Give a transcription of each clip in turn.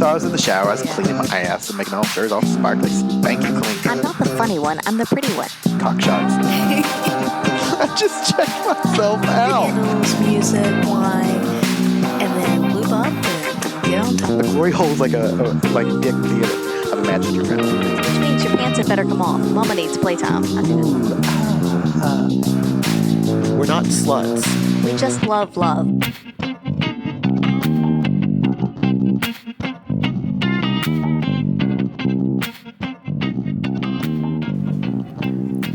So I was in the shower, I was cleaning my ass and making all sure it's all sparkly, spanky clean. I'm not the funny one, I'm the pretty one. Cock shots. I just checked myself out. Candles, music, wine, and then lube up and get on top. The glory hole's like a dick theater. I've imagined your family. Which means your pants had better come off. Mama needs playtime. We're not sluts. We just love love.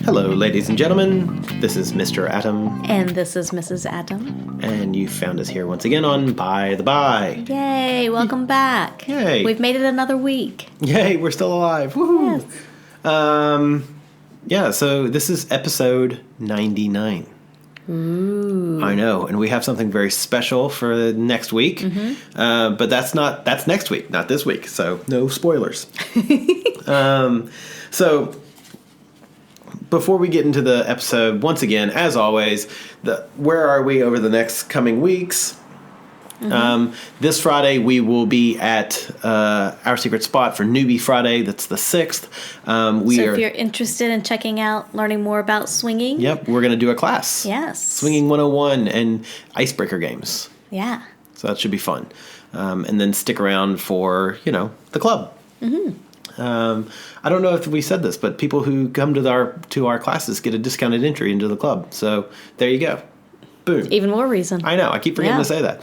Hello, ladies and gentlemen. This is Mr. Atom. And this is Mrs. Atom. And you found us here once again on By the By. Yay, welcome back. Yay. We've made it another week. Yay, we're still alive. Woohoo! Yes. Yeah, so this is episode 99. Ooh. I know, and we have something very special for next week. Mm-hmm. But that's next week, not this week. So no spoilers. So before we get into the episode, once again, as always, where are we over the next coming weeks? Mm-hmm. This Friday, we will be at Our Secret Spot for Newbie Friday. That's the 6th. If you're interested in checking out, learning more about swinging. Yep, we're going to do a class. Yes. Swinging 101 and icebreaker games. Yeah. So that should be fun. And then stick around for, the club. Mm-hmm. I don't know if we said this, but people who come to our classes get a discounted entry into the club. So there you go. Boom. Even more reason. I know. I keep forgetting to say that.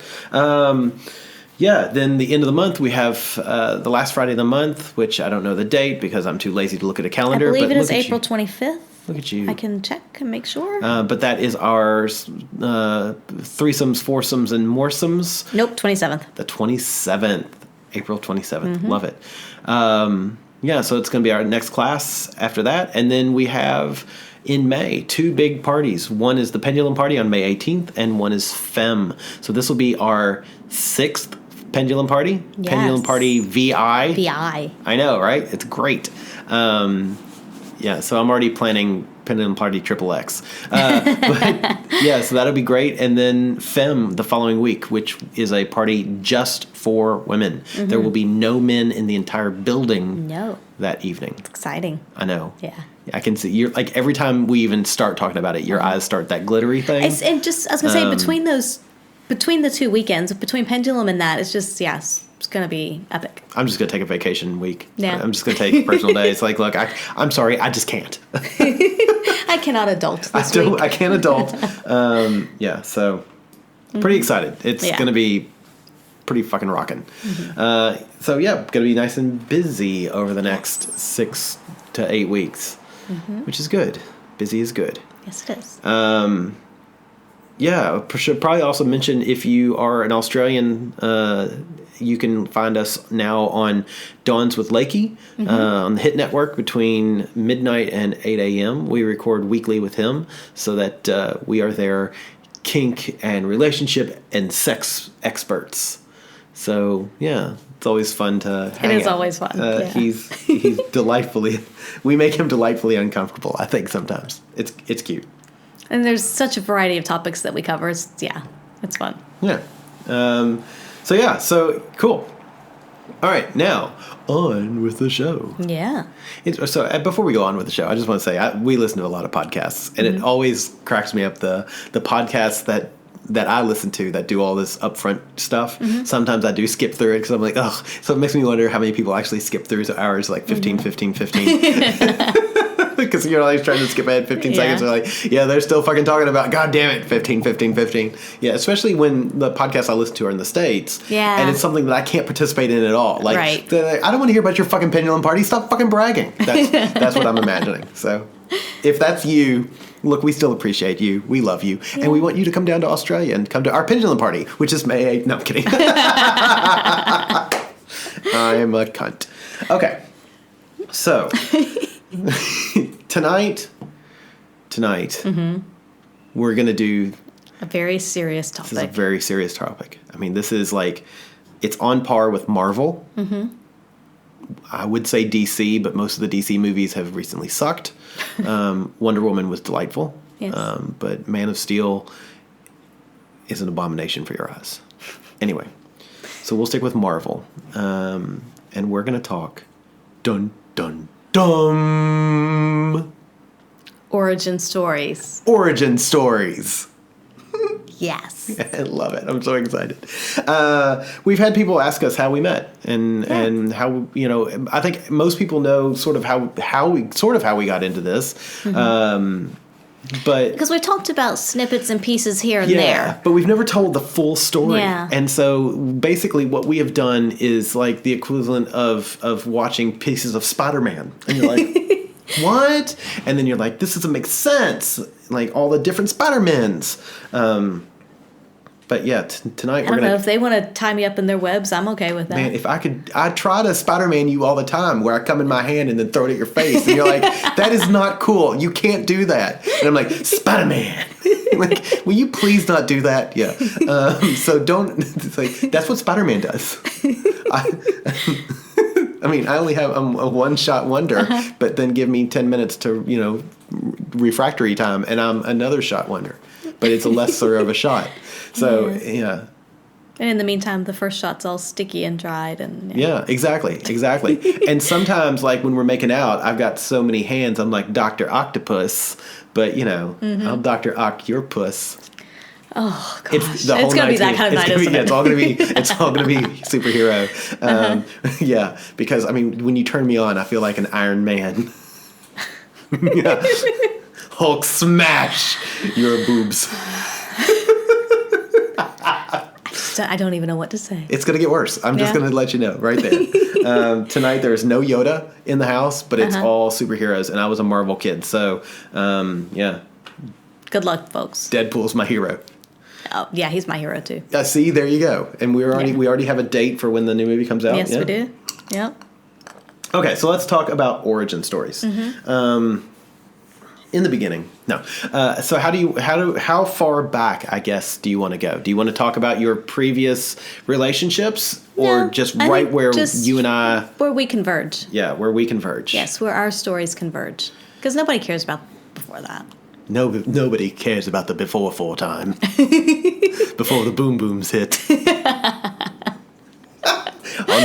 Then the end of the month, we have the last Friday of the month, which I don't know the date because I'm too lazy to look at a calendar. I believe it is April 25th. Look at you. I can check and make sure. But that is our threesomes, foursomes, and moresomes. Nope, 27th. The 27th. April 27th. Mm-hmm. Love it. So it's going to be our next class after that. And then we have, in May, 2 big parties. One is the Pendulum Party on May 18th, and one is FEM. So this will be our 6th Pendulum Party. Yes. Pendulum Party VI. VI. I know, right? It's great. So I'm already planning Pendulum Party XXX. So that'll be great. And then FEM the following week, which is a party just for women. Mm-hmm. There will be no men in the entire building that evening. It's exciting. I know. Yeah. I can see you're like every time we even start talking about it, your eyes start that glittery thing. I was going to say between the 2 weekends, between Pendulum and that, it's just, it's going to be epic. I'm just going to take a vacation week. Yeah. I'm just going to take personal days. Like, look, I'm sorry, I just can't. I cannot adult this week. I can't adult. So pretty excited. It's going to be pretty fucking rocking. Mm-hmm. Going to be nice and busy over the next 6 to 8 weeks, which is good. Busy is good. Yes, it is. Should probably also mention if you are an Australian, you can find us now on Dawns with Lakey on the Hit Network between midnight and 8 a.m. We record weekly with him so that we are their kink and relationship and sex experts. So, it's always fun to hang out. It is always fun. He's delightfully, we make him delightfully uncomfortable, I think, sometimes. It's cute. And there's such a variety of topics that we cover. It's fun. Yeah. So cool. All right, now on with the show. Yeah. So before we go on with the show, I just want to say we listen to a lot of podcasts, and it always cracks me up the podcasts that I listen to that do all this upfront stuff. Mm-hmm. Sometimes I do skip through it because I'm like, oh, so it makes me wonder how many people actually skip through hours like 15, 15. Because you're always trying to skip ahead 15 seconds. They're like, they're still fucking talking about, God damn it, 15. Yeah, especially when the podcasts I listen to are in the States. Yeah. And it's something that I can't participate in at all. Like, I don't want to hear about your fucking Pendulum Party. Stop fucking bragging. That's what I'm imagining. So if that's you, look, we still appreciate you. We love you. Yeah. And we want you to come down to Australia and come to our Pendulum Party, which is May 8th. No, I'm kidding. I'm a cunt. Okay. So... Tonight, we're going to do... a very serious topic. This is a very serious topic. I mean, this is like... It's on par with Marvel. Mm-hmm. I would say DC, but most of the DC movies have recently sucked. Wonder Woman was delightful. Yes. But Man of Steel is an abomination for your eyes. Anyway. So we'll stick with Marvel. And we're going to talk dun, dun, dun. Origin stories. Origin stories. Yes. I love it. I'm so excited. We've had people ask us how we met and how, I think most people know sort of how we got into this. Mm-hmm. But because we've talked about snippets and pieces here and there. But we've never told the full story. Yeah. And so basically what we have done is like the equivalent of watching pieces of Spider-Man. And you're like, what? And then you're like, this doesn't make sense. Like all the different Spider-Mans. But yeah, tonight I don't know if they want to tie me up in their webs. I'm okay with that. Man, if I could, I try to Spider-Man you all the time where I come in my hand and then throw it at your face. And you're like, that is not cool. You can't do that. And I'm like, Spider-Man. Like, will you please not do that? Yeah. So don't, it's like, that's what Spider-Man does. I mean, I only have I'm a one-shot wonder, but then give me 10 minutes to, refractory time, and I'm another shot wonder. But it's a lesser of a shot. So, yeah. And in the meantime, the first shot's all sticky and dried. And yeah, exactly. And sometimes, like, when we're making out, I've got so many hands, I'm like Dr. Octopus, but, I'm Dr. Octopus. Oh, gosh. It's going to be that kind of night, isn't it? It's all going to be superhero. Yeah, because, I mean, when you turn me on, I feel like an Iron Man. Yeah. Hulk smash your boobs. I don't even know what to say. It's going to get worse. I'm just going to let you know right there. Tonight there's no Yoda in the house, but it's all superheroes, and I was a Marvel kid, so yeah. Good luck, folks. Deadpool's my hero. Oh, yeah, he's my hero too. See, there you go. And we already have a date for when the new movie comes out. Yes, we do. Yep. Okay, so let's talk about origin stories. In the beginning, no. So how far back, I guess, do you want to go? Do you want to talk about your previous relationships, or just right where you and I, where we converge? Yeah, where we converge. Yes, where our stories converge, because nobody cares about before that. No, nobody cares about the before time. Before the boom booms hit. On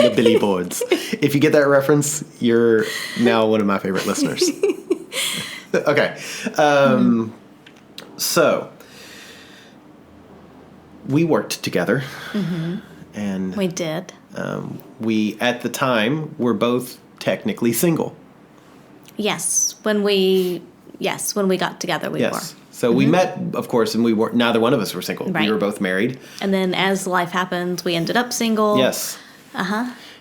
the Billy boards. If you get that reference, you're now one of my favorite listeners. Okay. So, we worked together. And we did. We, at the time, were both technically single. Yes. When we got together, we were. So we met, of course, and neither one of us were single. Right. We were both married. And then as life happened, we ended up single. Yes.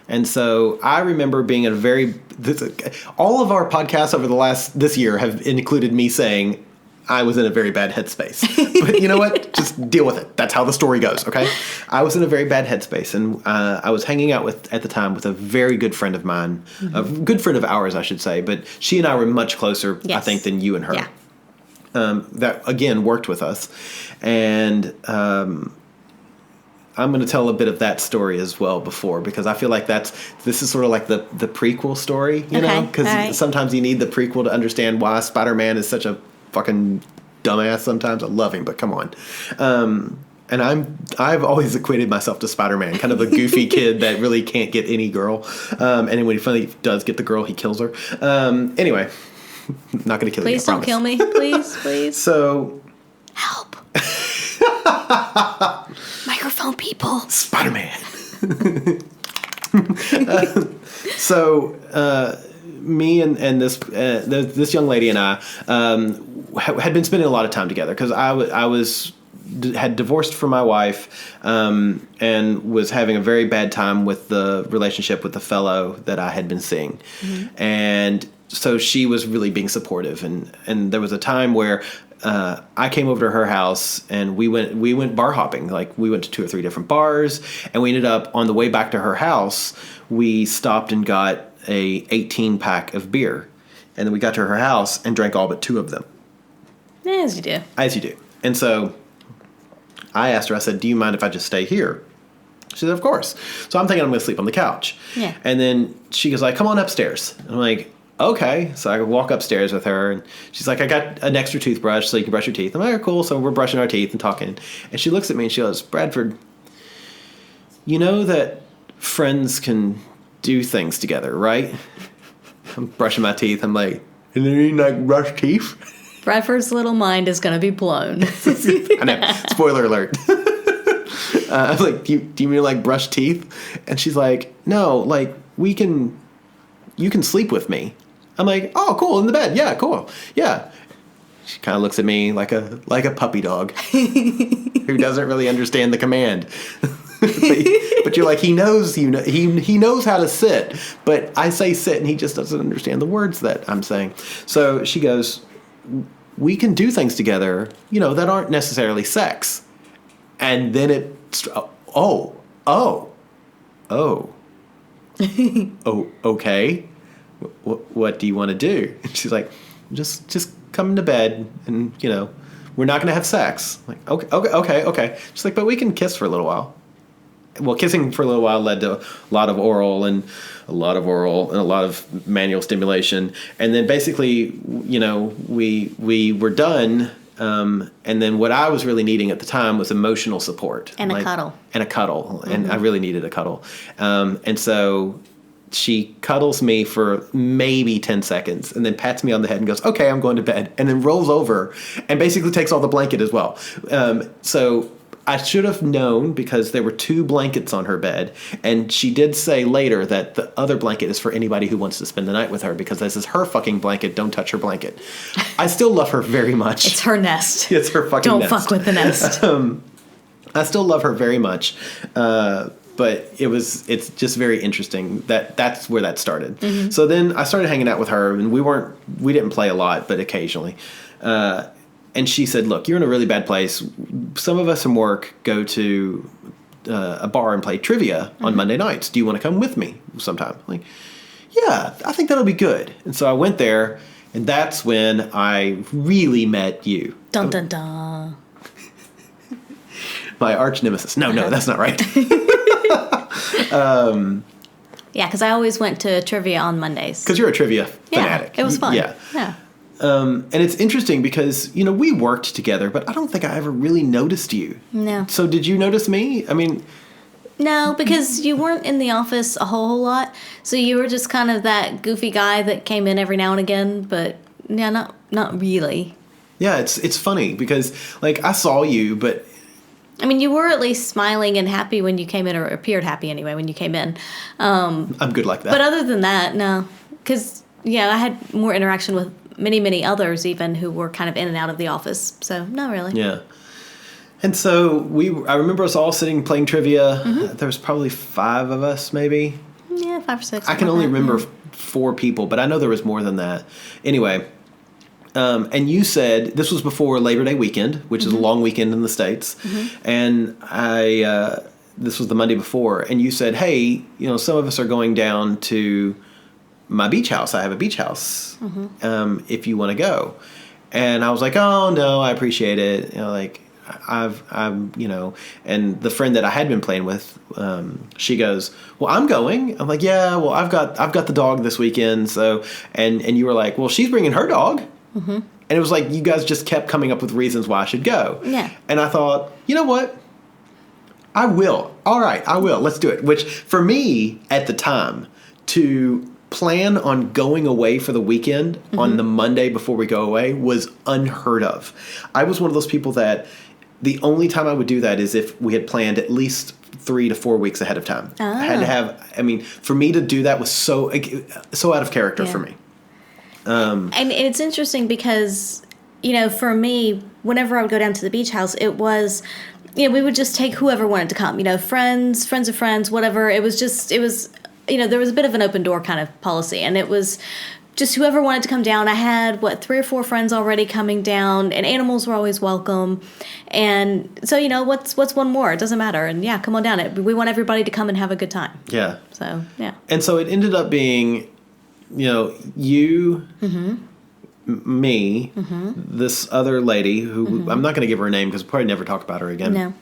And so I remember being all of our podcasts over this year have included me saying I was in a very bad headspace. But you know what? Just deal with it. That's how the story goes, okay? I was in a very bad headspace, and I was hanging out at the time with a very good friend of mine, a good friend of ours, I should say, but she and I were much closer, I think, than you and her. Yeah. That, again, worked with us. And I'm going to tell a bit of that story as well because I feel like this is sort of like the prequel story, know? Because sometimes you need the prequel to understand why Spider-Man is such a fucking dumbass sometimes. I love him, but come on. And I've always equated myself to Spider-Man, kind of a goofy kid that really can't get any girl. And then when he finally does get the girl, he kills her. Anyway, not going to kill you, I promise. Please don't kill me. Please. So... Help. Microphone people. Spider-Man. So me and this young lady and I had been spending a lot of time together because I had divorced from my wife and was having a very bad time with the relationship with the fellow that I had been seeing. And so she was really being supportive, and there was a time where I came over to her house and we went bar hopping. Like, we went to 2 or 3 different bars, and we ended up on the way back to her house. We stopped and got a 18-pack of beer, and then we got to her house and drank all but 2 of them. As you do. As you do. And so I asked her, I said, do you mind if I just stay here? She said, of course. So I'm thinking I'm going to sleep on the couch. Yeah. And then she goes like, come on upstairs. And I'm like, okay. So I walk upstairs with her, and she's like, I got an extra toothbrush so you can brush your teeth. I'm like, cool. So we're brushing our teeth and talking. And she looks at me and she goes, Bradford, you know that friends can do things together, right? I'm brushing my teeth. I'm like, and then you like brush teeth? Bradford's little mind is going to be blown. I know. Spoiler alert. I'm like, do you mean like brush teeth? And she's like, no, like you can sleep with me. I'm like, oh, cool, in the bed. Yeah, cool. Yeah. She kind of looks at me like a puppy dog who doesn't really understand the command. but you're like, he knows he knows how to sit, but I say sit and he just doesn't understand the words that I'm saying. So she goes, we can do things together, that aren't necessarily sex. And then okay. What do you want to do? And she's like, just come to bed and, we're not going to have sex. Like, okay. She's like, but we can kiss for a little while. Well, kissing for a little while led to a lot of oral and a lot of manual stimulation. And then basically, we were done. And then what I was really needing at the time was emotional support. And a cuddle. And a cuddle. Mm-hmm. And I really needed a cuddle. And so she cuddles me for maybe 10 seconds and then pats me on the head and goes, okay, I'm going to bed. And then rolls over and basically takes all the blanket as well. So I should have known because there were 2 blankets on her bed. And she did say later that the other blanket is for anybody who wants to spend the night with her because this is her fucking blanket. Don't touch her blanket. I still love her very much. It's her nest. It's her fucking Don't nest. fuck with the nest. I still love her very much. But it's just very interesting that's where that started. Mm-hmm. So then I started hanging out with her and we didn't play a lot, but occasionally. And she said, look, you're in a really bad place. Some of us from work go to a bar and play trivia on Monday nights. Do you want to come with me sometime? I'm like, yeah, I think that'll be good. And so I went there, and that's when I really met you. Dun, dun, dun. My arch nemesis. No, that's not right. Yeah, because I always went to trivia on Mondays. Because you're a trivia fanatic. Yeah, it was fun. Yeah. And it's interesting because, we worked together, but I don't think I ever really noticed you. No. So did you notice me? I mean... No, because you weren't in the office a whole lot. So you were just kind of that goofy guy that came in every now and again, but yeah, not really. Yeah, it's funny because, like, I saw you, but... I mean, you were at least smiling and happy when you came in, or appeared happy anyway when you came in. I'm good like that. But other than that, no. Because, I had more interaction with many, many others even who were kind of in and out of the office. So, not really. Yeah. And so I remember us all sitting playing trivia. Mm-hmm. There was probably 5 of us, maybe. Yeah, 5 or 6. I can only remember 4 people, but I know there was more than that. Anyway, and you said this was before Labor Day weekend, which is a long weekend in the States. Mm-hmm. And this was the Monday before, and you said, hey, some of us are going down to my beach house. I have a beach house. Mm-hmm. If you want to go. And I was like, oh no, I appreciate it. I'm and the friend that I had been playing with, she goes, well, I'm going. I'm like, yeah, well, I've got the dog this weekend. So, and you were like, well, she's bringing her dog. Mm-hmm. And it was like, you guys just kept coming up with reasons why I should go. Yeah. And I thought, you know what? I will. All right, I will. Let's do it. Which for me at the time to plan on going away for the weekend on the Monday before we go away was unheard of. I was one of those people that the only time I would do that is if we had planned at least 3 to 4 weeks ahead of time. Oh. I had to have, for me to do that was so out of character for me. And it's interesting because, for me, whenever I would go down to the beach house, it was, we would just take whoever wanted to come, friends of friends, whatever. It was, there was a bit of an open door kind of policy, and it was just whoever wanted to come down. I had, 3 or 4 friends already coming down, and animals were always welcome. And so, what's one more? It doesn't matter. And yeah, come on down. We want everybody to come and have a good time. Yeah. So, yeah. And so it ended up being, you, me, this other lady who, I'm not going to give her a name because we'll probably never talk about her again. No.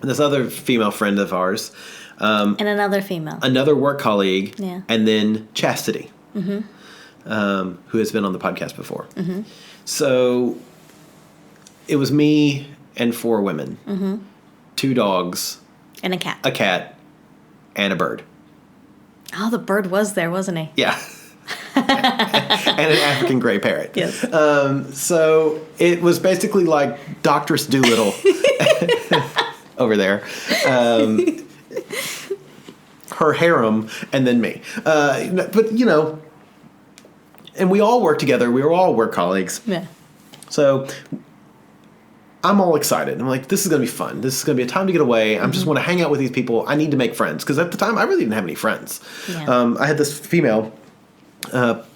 This other female friend of ours. And another female. Another work colleague. Yeah. And then Chastity. Mm-hmm. Who has been on the podcast before. Mm-hmm. So it was me and 4 women, 2 dogs, and a cat. A cat, and a bird. Oh, the bird was there, wasn't he? Yeah. And an African gray parrot. Yes. So it was basically like Doctress Doolittle over there. Her harem, and then me. But, you know, and we all work together. We were all work colleagues. Yeah. So I'm all excited. I'm like, this is going to be fun. This is going to be a time to get away. I just want to hang out with these people. I need to make friends. Because at the time, I really didn't have any friends. Yeah. I had this female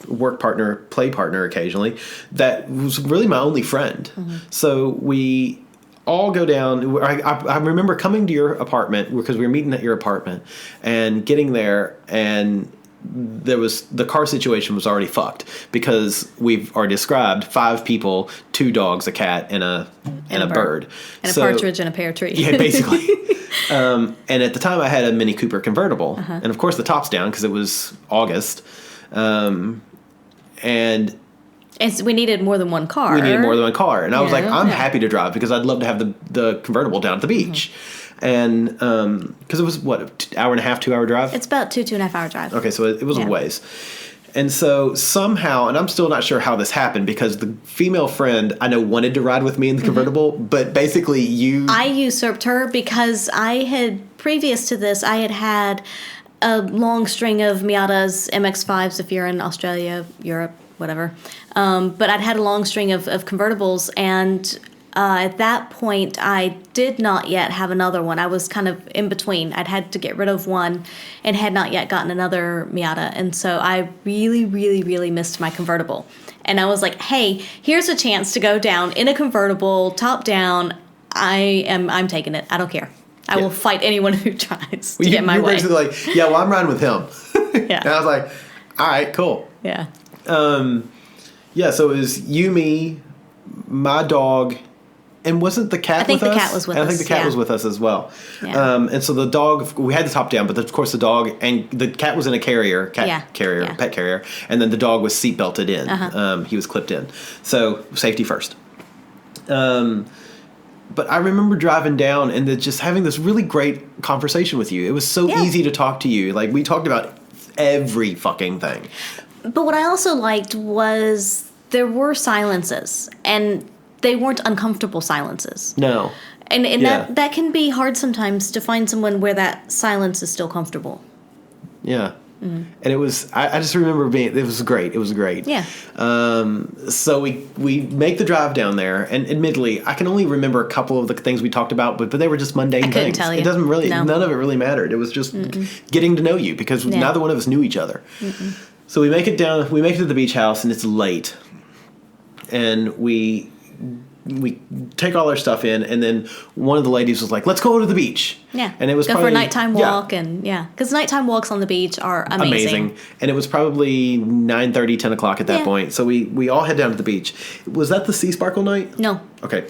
work partner, play partner occasionally, that was really my only friend. So we all go down. I remember coming to your apartment because we were meeting at your apartment and getting there, and the car situation was already fucked because we've already described 5 people, 2 dogs, a cat, and a bird. And a partridge and a pear tree. Yeah, basically. And at the time I had a Mini Cooper convertible. And of course the top's down because it was August. And we needed more than one car. And I was like, I'm happy to drive because I'd love to have the convertible down at the beach. And because it was, what, an hour and a half, 2 hour drive? It's about 2.5 hour drive. Okay, so it was a ways. And so somehow, and I'm still not sure how this happened because the female friend I know wanted to ride with me in the convertible, but basically I usurped her because previous to this, I had a long string of Miatas MX-5s if you're in Australia, Europe, whatever. But I'd had a long string of convertibles, and at that point, I did not yet have another one. I was kind of in between. I'd had to get rid of one and had not yet gotten another Miata. And so I really, really, really missed my convertible. And I was like, hey, here's a chance to go down in a convertible, top down. I'm taking it. I don't care. I will fight anyone who tries to get my way. You're basically like, yeah, well, I'm riding with him. Yeah. And I was like, all right, cool. Yeah. Yeah, so it was you, me, my dog, and wasn't the cat with us? I think the cat was with us. I think the cat was with us as well. Yeah. And so the dog, we had the top down, but of course the dog, and the cat was in a pet carrier, and then the dog was seat belted in. He was clipped in. So safety first. But I remember driving down and just having this really great conversation with you. It was so easy to talk to you. Like, we talked about every fucking thing. But what I also liked was there were silences, and they weren't uncomfortable silences. No. And that can be hard sometimes to find someone where that silence is still comfortable. Yeah. Mm-hmm. And it was, I just remember it was great. It was great. Yeah. So we make the drive down there, and admittedly, I can only remember a couple of the things we talked about, but they were just mundane things. I couldn't tell you. It doesn't really, none of it really mattered. It was just getting to know you because neither one of us knew each other. Mm-mm. So we make it to the beach house, and it's late. And we take all our stuff in, and then one of the ladies was like, let's go to the beach. Yeah. And it was go for a nighttime walk, and because nighttime walks on the beach are amazing. And it was probably 9:30, 10 o'clock at that point. So we all head down to the beach. Was that the Sea Sparkle night? No. Okay.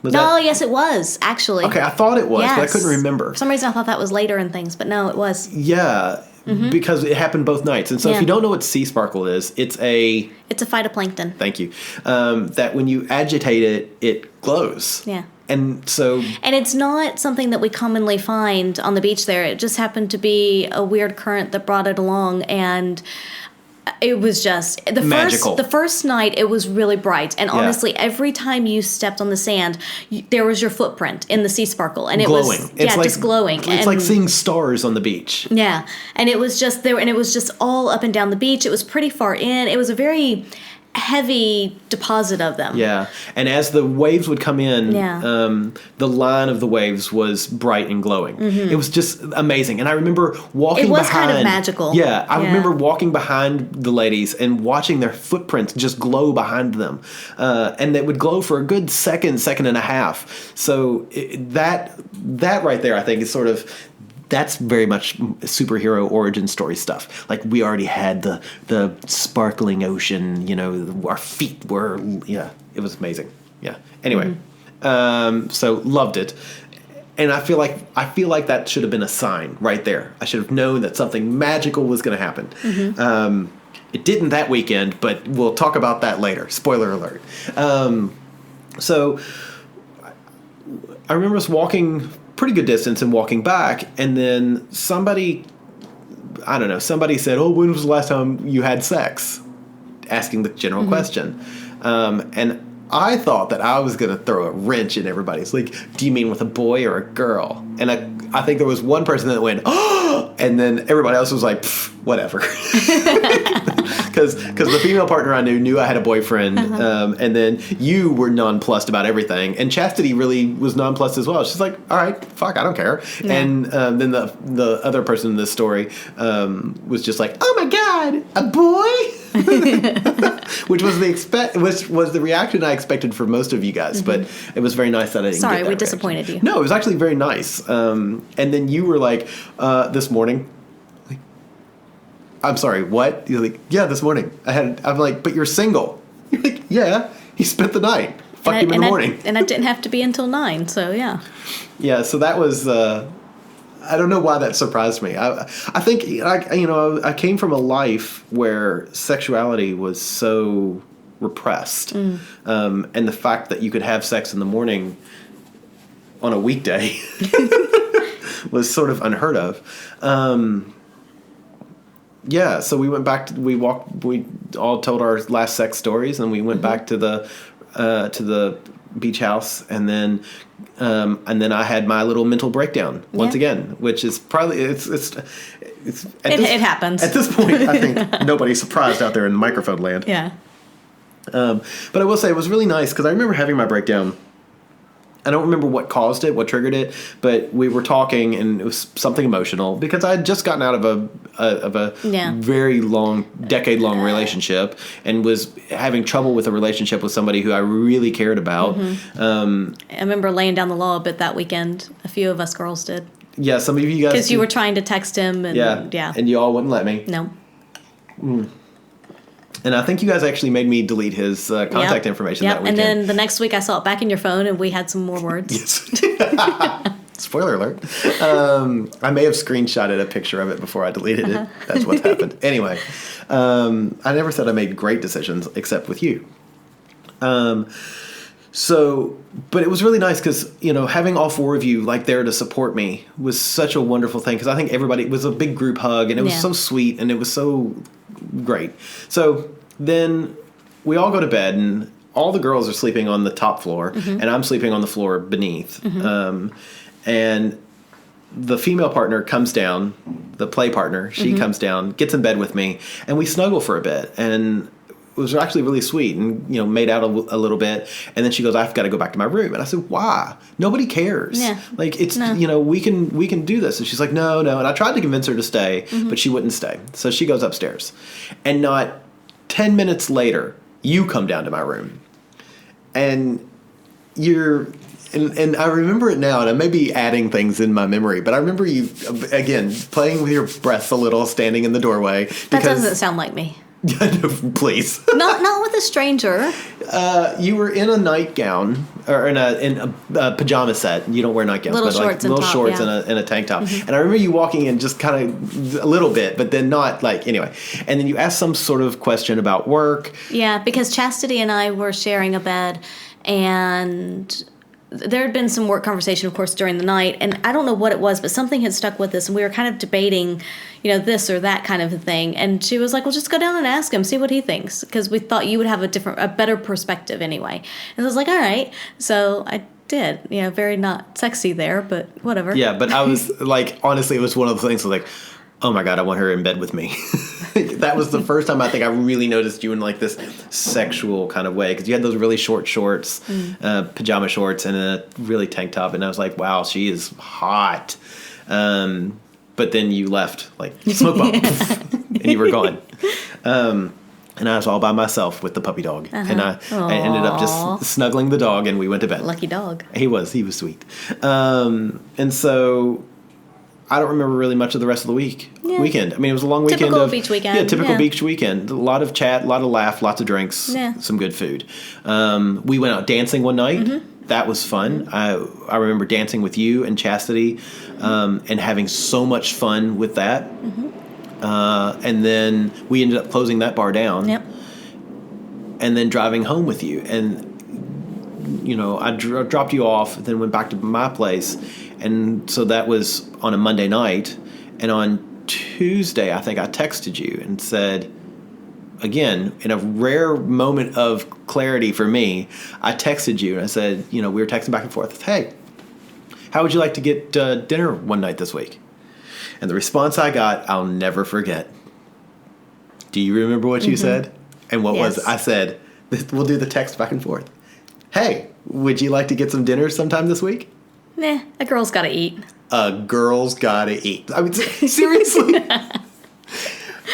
Yes, it was, actually. Okay, I thought it was, but I couldn't remember. For some reason, I thought that was later and things, but no, it was. Yeah. Mm-hmm. Because it happened both nights. And so if you don't know what sea sparkle is, it's a phytoplankton. Thank you. That when you agitate it, it glows. Yeah. And it's not something that we commonly find on the beach there. It just happened to be a weird current that brought it along, and it was just magical. The first night it was really bright, and honestly, every time you stepped on the sand, there was your footprint in the sea sparkle, and glowing. It was just glowing. It's like seeing stars on the beach. Yeah, and it was just there, and it was just all up and down the beach. It was pretty far in. It was a very heavy deposit of them. Yeah, and as the waves would come in, the line of the waves was bright and glowing. Mm-hmm. It was just amazing. And I remember walking behind... It was kind of magical. Yeah, I remember walking behind the ladies and watching their footprints just glow behind them. And they would glow for a good second and a half. So that right there, I think, is sort of... That's very much superhero origin story stuff. Like, we already had the sparkling ocean, our feet were, it was amazing. Yeah. Anyway, so loved it. And I feel like that should have been a sign right there. I should have known that something magical was going to happen. Mm-hmm. It didn't that weekend, but we'll talk about that later. Spoiler alert. So I remember us walking pretty good distance and walking back, and then somebody said, "Oh, when was the last time you had sex?" Asking the general question. And I thought that I was going to throw a wrench in everybody's. Like, do you mean with a boy or a girl? And I think there was one person that went, "Oh!" And then everybody else was like, whatever. Because the female partner I knew I had a boyfriend. And then you were nonplussed about everything. And Chastity really was nonplussed as well. She's like, all right, fuck, I don't care. Yeah. And then the other person in this story was just like, oh my God, a boy? Which was the reaction I expected for most of you guys, but it was very nice that I didn't get that we reaction. Disappointed you. No, it was actually very nice. And then you were like, this morning, like, I'm sorry, what? You're like, yeah, this morning. I'm like, but you're single. You're like, yeah, he spent the night. Fuck him in the morning. And I didn't have to be until 9, so yeah. Yeah, so that was... I don't know why that surprised me. I think I came from a life where sexuality was so repressed, and the fact that you could have sex in the morning on a weekday was sort of unheard of. Yeah, so we went back. We all told our last sex stories, and we went back to the beach house, and then I had my little mental breakdown once again, which is probably it happens. At this point, I think nobody's surprised out there in microphone land. Yeah. But I will say it was really nice because I remember having my breakdown. I don't remember what caused it, what triggered it, but we were talking and it was something emotional because I had just gotten out of a very long, decade-long relationship and was having trouble with a relationship with somebody who I really cared about. I remember laying down the law a bit that weekend. A few of us girls did. Yeah, some of you guys... Because you were trying to text him. And, yeah. And you all wouldn't let me. No. And I think you guys actually made me delete his contact information that weekend. And then the next week I saw it back in your phone and we had some more words. Yes. Spoiler alert. I may have screenshotted a picture of it before I deleted it. That's what happened. Anyway, I never said I made great decisions except with you. But it was really nice because, having all four of you there to support me was such a wonderful thing because I think everybody, it was a big group hug and it was so sweet and it was so great. So then we all go to bed and all the girls are sleeping on the top floor and I'm sleeping on the floor beneath. And the female partner comes down, the play partner, she comes down, gets in bed with me and we snuggle for a bit and it was actually really sweet and, made out a little bit. And then she goes, I've got to go back to my room. And I said, why? Nobody cares. Yeah. We can do this. And she's like, no. And I tried to convince her to stay, but she wouldn't stay. So she goes upstairs. And not 10 minutes later, you come down to my room. And and I remember it now, and I may be adding things in my memory, but I remember you, again, playing with your breath a little, standing in the doorway. That doesn't sound like me. Please. Not with a stranger. You were in a nightgown or in a pajama set. You don't wear nightgowns, little shorts and a tank top. And I remember you walking in just kind of a little bit, but then not anyway. And then you asked some sort of question about work. Yeah, because Chastity and I were sharing a bed, and there had been some work conversation, of course, during the night, and I don't know what it was, but something had stuck with us, and we were kind of debating, this or that kind of a thing. And she was like, well, just go down and ask him, see what he thinks, because we thought you would have a better perspective anyway. And I was like, all right. So I did, very not sexy there, but whatever. Yeah, but I was honestly, it was one of the things oh my God, I want her in bed with me. That was the first time I think I really noticed you in this sexual kind of way. Because you had those really short shorts, pajama shorts, and a really tank top. And I was like, wow, she is hot. But then you left smoke bomb. And you were gone. And I was all by myself with the puppy dog. And I ended up just snuggling the dog and we went to bed. Lucky dog. He was sweet. And so I don't remember really much of the rest of the weekend. I mean, it was a long weekend. Typical beach weekend. Yeah, typical beach weekend. A lot of chat, a lot of laugh, lots of drinks, some good food. We went out dancing one night. That was fun. I remember dancing with you and Chastity and having so much fun with that. And then we ended up closing that bar down. Yep. And then driving home with you. And, I dropped you off, then went back to my place. And so that was on a Monday night. And on Tuesday, I think I texted you and said, again, in a rare moment of clarity for me, I texted you and I said, we were texting back and forth. Hey, how would you like to get dinner one night this week? And the response I got, I'll never forget. Do you remember what you said? And what was it? I said, we'll do the text back and forth. Hey, would you like to get some dinner sometime this week? Nah, a girl's got to eat. A girl's got to eat. I mean, seriously.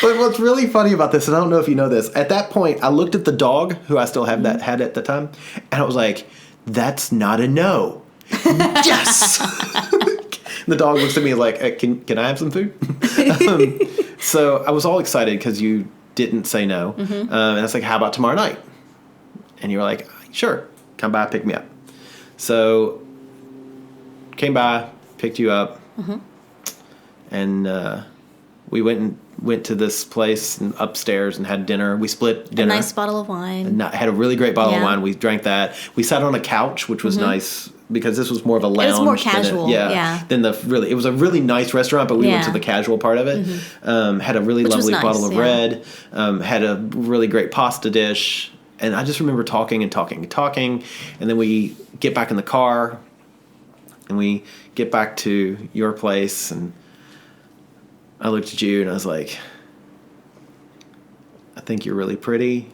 But what's really funny about this, and I don't know if you know this, at that point, I looked at the dog, who I still had at the time, and I was like, that's not a no. Yes! The dog looks at me like, can I have some food? So I was all excited because you didn't say no. And I was like, how about tomorrow night? And you were like, sure, come by, pick me up. So came by, picked you up, and we went to this place upstairs and had dinner. We split dinner. A nice bottle of wine. And had a really great bottle of wine. We drank that. We sat on a couch, which was nice because this was more of a lounge. It was more casual. It was a really nice restaurant, but we went to the casual part of it. Had a really lovely bottle of red. Had a really great pasta dish. And I just remember talking. And then we get back in the car and we get back to your place, and I looked at you and I was like, I think you're really pretty.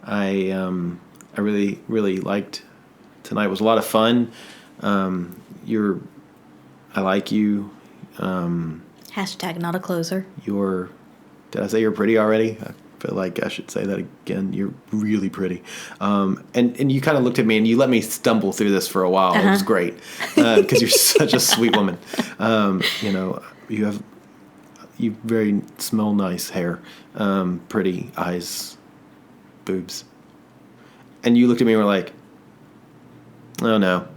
I really, really liked tonight. It was a lot of fun. I like you. Hashtag not a closer. Did I say you're pretty already? I feel like I should say that again. You're really pretty. And you kind of looked at me and you let me stumble through this for a while. It was great because you're such a sweet woman. You very smell nice hair, pretty eyes, boobs. And you looked at me and were like, oh no,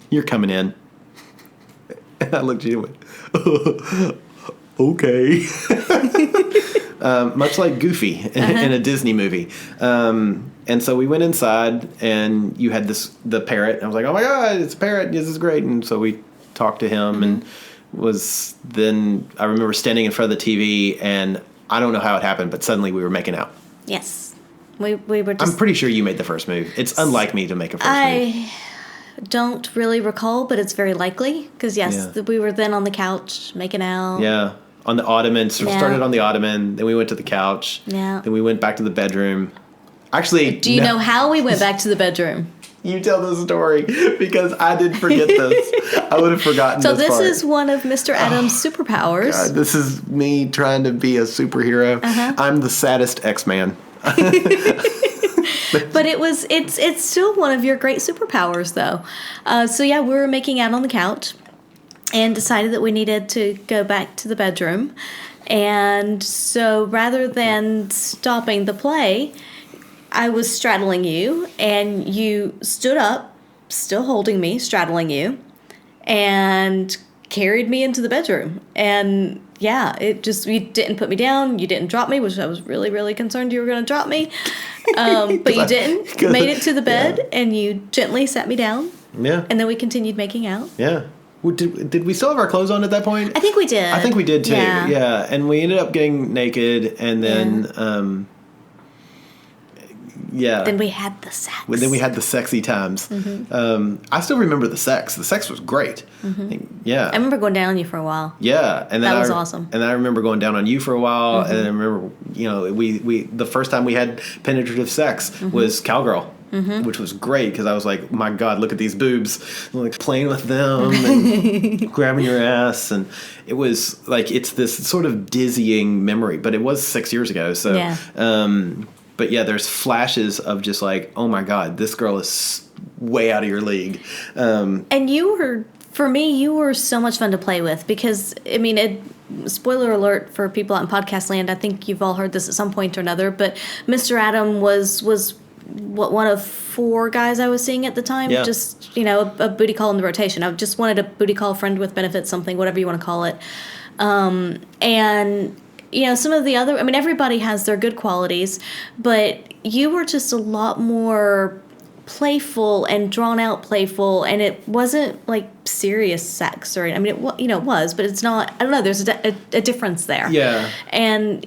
you're coming in. And I looked at you and went, okay. Much like Goofy in a Disney movie. And so we went inside and you had the parrot. And I was like, oh my God, it's a parrot. This is great. And so we talked to him and I remember standing in front of the TV, and I don't know how it happened, but suddenly we were making out. Yes. We were just... I'm pretty sure you made the first move. It's unlike me to make a first move. I don't really recall, but it's very likely, because we were then on the couch making out. Yeah. On the ottoman. So we started on the ottoman, then we went to the couch. Yeah. Then we went back to the bedroom. Actually... Do you know how we went back to the bedroom? You tell the story, because I did forget this. I would have forgotten this part. So this is one of Mr. Adams' superpowers. God, this is me trying to be a superhero. I'm the saddest X-Man. But it's still one of your great superpowers, though. We were making out on the couch and decided that we needed to go back to the bedroom. And so rather than stopping the play, I was straddling you, and you stood up, still holding me, straddling you, and carried me into the bedroom. And you didn't put me down, you didn't drop me, which I was really, really concerned you were going to drop me. But you didn't. You made it to the bed, and you gently sat me down. Yeah. And then we continued making out. Yeah. Did we still have our clothes on at that point? I think we did. I think we did too. Yeah. And we ended up getting naked, and then... Then we had the sex. Then we had the sexy times. I still remember the sex. The sex was great. Yeah. I remember going down on you for a while. Yeah. And then that was awesome. And I remember going down on you for a while. And I remember, we the first time we had penetrative sex was Cowgirl. Which was great because I was like, my God, look at these boobs. I'm like playing with them and grabbing your ass. And it was like, it's this sort of dizzying memory, but it was 6 years ago. So, but yeah, there's flashes of just like, oh my God, this girl is way out of your league. And you were so much fun to play with because, I mean, spoiler alert for people out in podcast land, I think you've all heard this at some point or another, but Mr. Adam was one of 4 guys I was seeing at the time. Yeah. Just, a booty call in the rotation. I just wanted a booty call, friend with benefits, something, whatever you want to call it. And... some of the other... I mean, everybody has their good qualities, but you were just a lot more playful and drawn out playful, and it wasn't like serious sex or, I mean, it was, but it's not, I don't know, there's a difference there. Yeah. And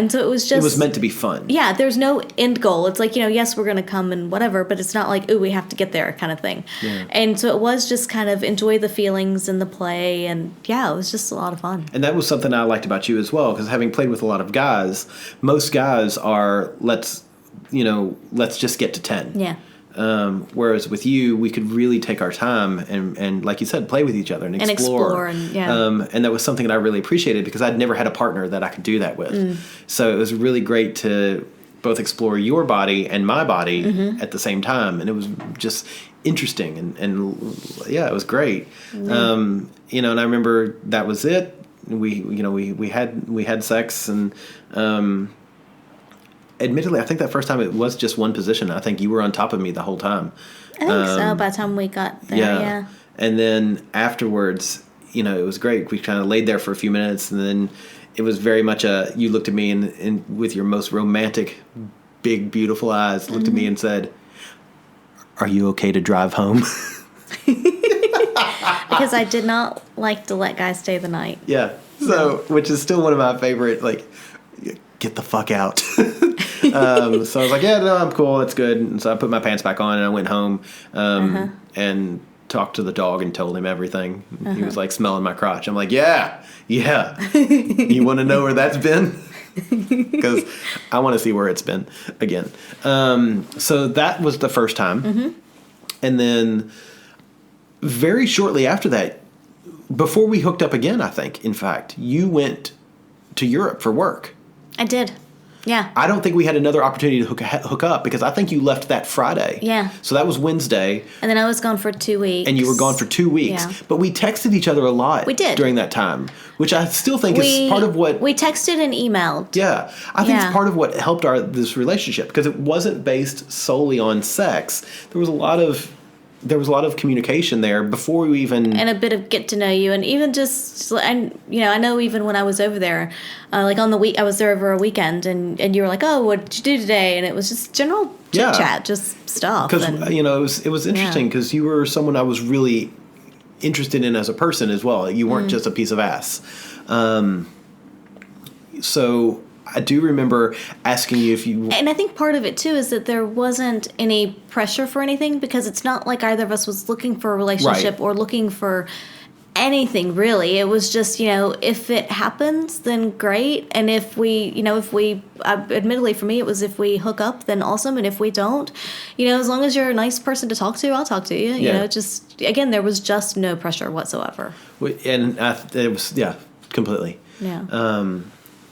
so it was just, it was meant to be fun. Yeah, there's no end goal. It's like, yes, we're going to come and whatever, but it's not like, ooh, we have to get there kind of thing. Yeah. And so it was just kind of enjoy the feelings and the play, and yeah, it was just a lot of fun. And that was something I liked about you as well, because having played with a lot of guys, most guys are, let's just get to 10. Yeah. Whereas with you, we could really take our time and like you said, play with each other and explore. And that was something that I really appreciated, because I'd never had a partner that I could do that with. So it was really great to both explore your body and my body at the same time. And it was just interesting. And yeah, it was great. And I remember that was it. We had sex, and admittedly, I think that first time it was just one position. I think you were on top of me the whole time. I think so, by the time we got there, yeah. And then afterwards, it was great. We kind of laid there for a few minutes, and then it was very much you looked at me and with your most romantic, big, beautiful eyes, looked at me and said, "Are you okay to drive home?" Because I did not like to let guys stay the night. Yeah. So, which is still one of my favorite, like, get the fuck out. So I was like, yeah, no, I'm cool. It's good. And so I put my pants back on and I went home and talked to the dog and told him everything. He was like smelling my crotch. I'm like, yeah. You want to know where that's been? Because I want to see where it's been again. So that was the first time. And then very shortly after that, before we hooked up again, I think, in fact, you went to Europe for work. I did. Yeah. I don't think we had another opportunity to hook up, because I think you left that Friday. Yeah. So that was Wednesday. And then I was gone for 2 weeks. And you were gone for 2 weeks. Yeah. But we texted each other a lot. We did. During that time, which I still think is part of what... We texted and emailed. Yeah. I think it's part of what helped this relationship, because it wasn't based solely on sex. There was a lot of communication there before we even... And a bit of get to know you. And even just... And, I know even when I was over there, like on the week... I was there over a weekend, and you were like, oh, what did you do today? And it was just general chit-chat, just stuff. Because, it was interesting, because you were someone I was really interested in as a person as well. You weren't just a piece of ass. So... I do remember asking you if you... And I think part of it, too, is that there wasn't any pressure for anything, because it's not like either of us was looking for a relationship or looking for anything, really. It was just, if it happens, then great. And if we, admittedly for me, it was if we hook up, then awesome. And if we don't, as long as you're a nice person to talk to, I'll talk to you. Just, again, there was just no pressure whatsoever. And it was, completely. Yeah.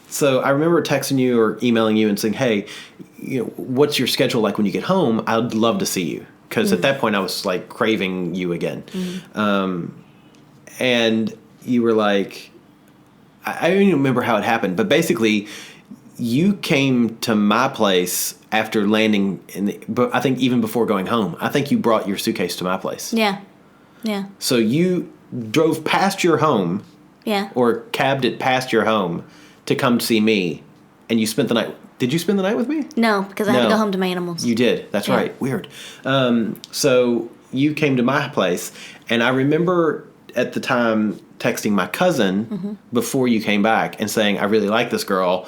So I remember texting you or emailing you and saying, hey, what's your schedule like when you get home? I'd love to see you. Because at that point I was like craving you again. And you were like, I don't even remember how it happened, but basically you came to my place after landing but I think even before going home. I think you brought your suitcase to my place. Yeah. Yeah. So you drove past your home. Yeah. Or cabbed it past your home to come see me, and you spent the night. Did you spend the night with me? No, because I had to go home to my animals. You did. That's right. Weird. So you came to my place, and I remember at the time texting my cousin before you came back and saying, I really like this girl.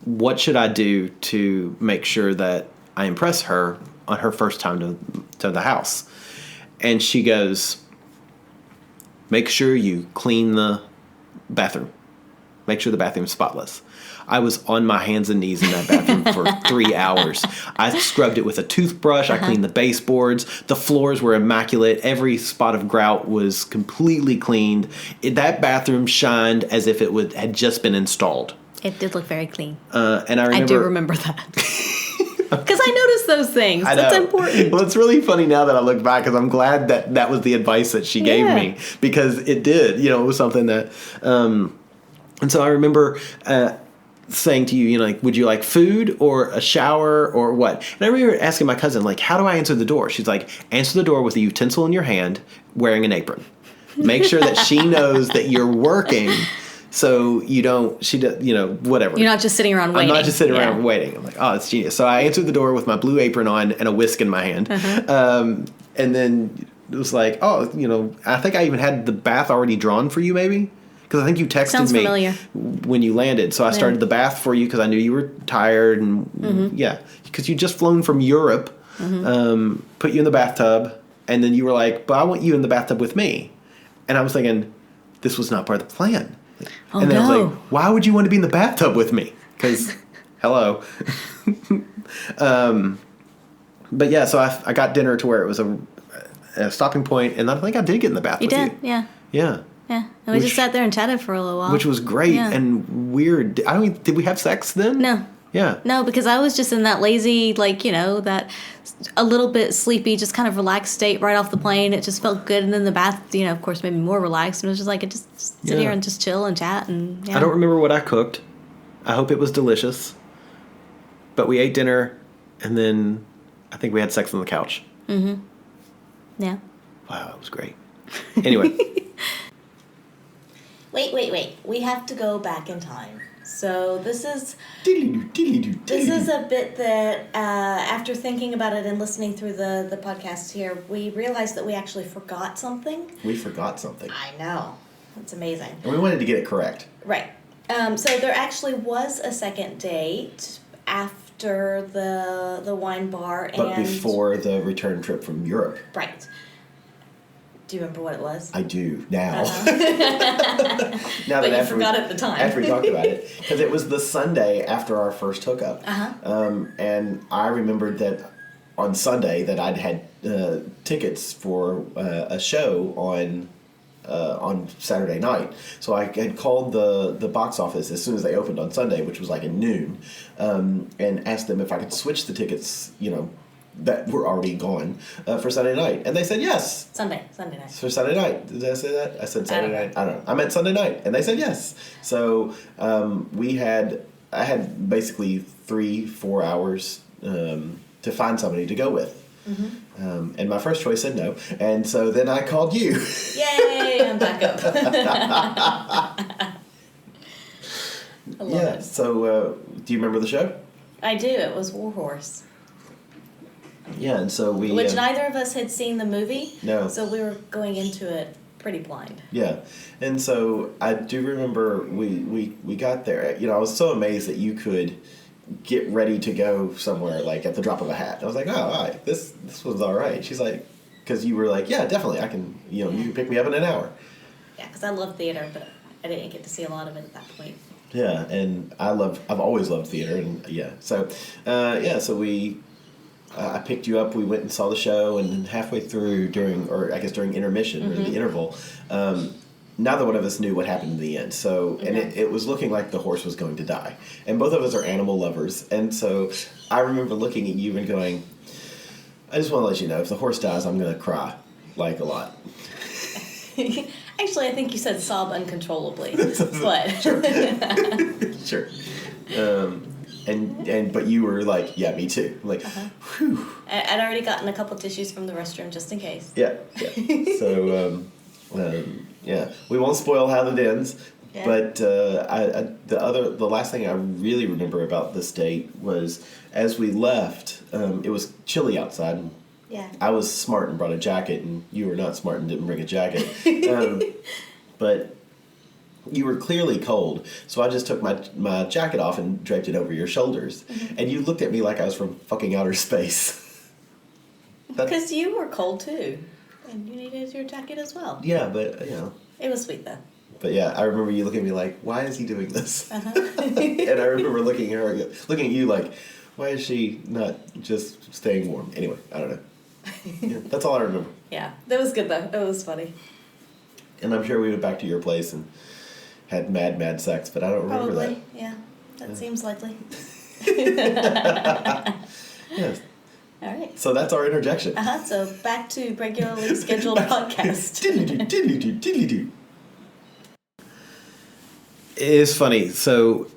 What should I do to make sure that I impress her on her first time to the house? And she goes, make sure you clean the bathroom. Make sure the bathroom's spotless. I was on my hands and knees in that bathroom for 3 hours. I scrubbed it with a toothbrush. I cleaned the baseboards. The floors were immaculate. Every spot of grout was completely cleaned. That bathroom shined as if it had just been installed. It did look very clean. And I do remember that. Because I noticed those things. That's important. Well, it's really funny now that I look back, because I'm glad that was the advice that she gave me, because it did. It was something that... And so I remember saying to you, like, would you like food or a shower or what? And I remember asking my cousin, like, how do I answer the door? She's like, answer the door with a utensil in your hand, wearing an apron. Make sure that she knows that you're working So you don't, whatever. You're not just sitting around waiting. I'm not just sitting around waiting. I'm like, oh, it's genius. So I answered the door with my blue apron on and a whisk in my hand. And then it was like, oh, I think I even had the bath already drawn for you maybe. Because I think you texted me familiar. when you landed. So I started the bath for you because I knew you were tired. And because you just flown from Europe, put you in the bathtub. And then you were like, but I want you in the bathtub with me. And I was thinking, this was not part of the plan. And then I was like, why would you want to be in the bathtub with me? Because, hello. But yeah, so I got dinner to where it was a stopping point, and I think I did get in the bath with you. You did, yeah. Yeah. Yeah, and we just sat there and chatted for a little while. Which was great and weird. Did we have sex then? No. Yeah. No, because I was just in that lazy, that a little bit sleepy, just kind of relaxed state right off the plane. It just felt good. And then the bath, of course, made me more relaxed. And it was just like, just sit here and just chill and chat. And I don't remember what I cooked. I hope it was delicious. But we ate dinner, and then I think we had sex on the couch. Mm-hmm. Yeah. Wow, it was great. Anyway. Wait. We have to go back in time. So this is a bit that after thinking about it and listening through the podcast here, we realized that we actually forgot something. We forgot something. I know. It's amazing. And we wanted to get it correct. Right. So there actually was a second date after the wine bar. But before the return trip from Europe. Right. Do you remember what it was? I do now. Now but you forgot at the time. After we talked about it. Because it was the Sunday after our first hookup. And I remembered that on Sunday that I'd had tickets for a show on Saturday night. So I had called the box office as soon as they opened on Sunday, which was like at noon, and asked them if I could switch the tickets, that were already gone for Sunday night. And they said yes. Sunday night. For Sunday night. Did I say that? I said Saturday night. I don't know. I meant Sunday night. And they said yes. So I had basically 3-4 hours to find somebody to go with. Mm-hmm. And my first choice said no. And so then I called you. Yay, I'm back up. I love it. So do you remember the show? I do. It was Warhorse. Yeah, and so we... Which neither of us had seen the movie. No. So we were going into it pretty blind. Yeah. And so I do remember we got there. I was so amazed that you could get ready to go somewhere, like, at the drop of a hat. I was like, oh, all right, this was all right. She's like... Because you were like, yeah, definitely, I can... You can pick me up in an hour. Yeah, because I love theater, but I didn't get to see a lot of it at that point. Yeah, and I've always loved theater, and so we... I picked you up, we went and saw the show, and then halfway through during intermission, or the interval, neither one of us knew what happened in the end. So, and it was looking like the horse was going to die. And both of us are animal lovers. And so I remember looking at you and going, I just want to let you know, if the horse dies, I'm going to cry, like, a lot. Actually, I think you said sob uncontrollably. But Sure. But you were like, yeah, me too. I'm like, whew. I'd already gotten a couple tissues from the restroom just in case. Yeah. So, we won't spoil how it ends. Yeah. But the last thing I really remember about this date was as we left, it was chilly outside. And yeah. I was smart and brought a jacket, and you were not smart and didn't bring a jacket. But you were clearly cold, so I just took my jacket off and draped it over your shoulders. Mm-hmm. And you looked at me like I was from fucking outer space. Because you were cold too, and you needed your jacket as well. Yeah, but it was sweet though. But yeah, I remember you looking at me like, why is he doing this? And I remember looking at you like, why is she not just staying warm? Anyway, I don't know. Yeah, that's all I remember. Yeah, that was good though. It was funny. And I'm sure we went back to your place and had mad sex, but I don't remember that. Probably, yeah. That seems likely. Yes. All right. So that's our interjection. So back to regularly scheduled podcast. Diddly-doo. It is funny. So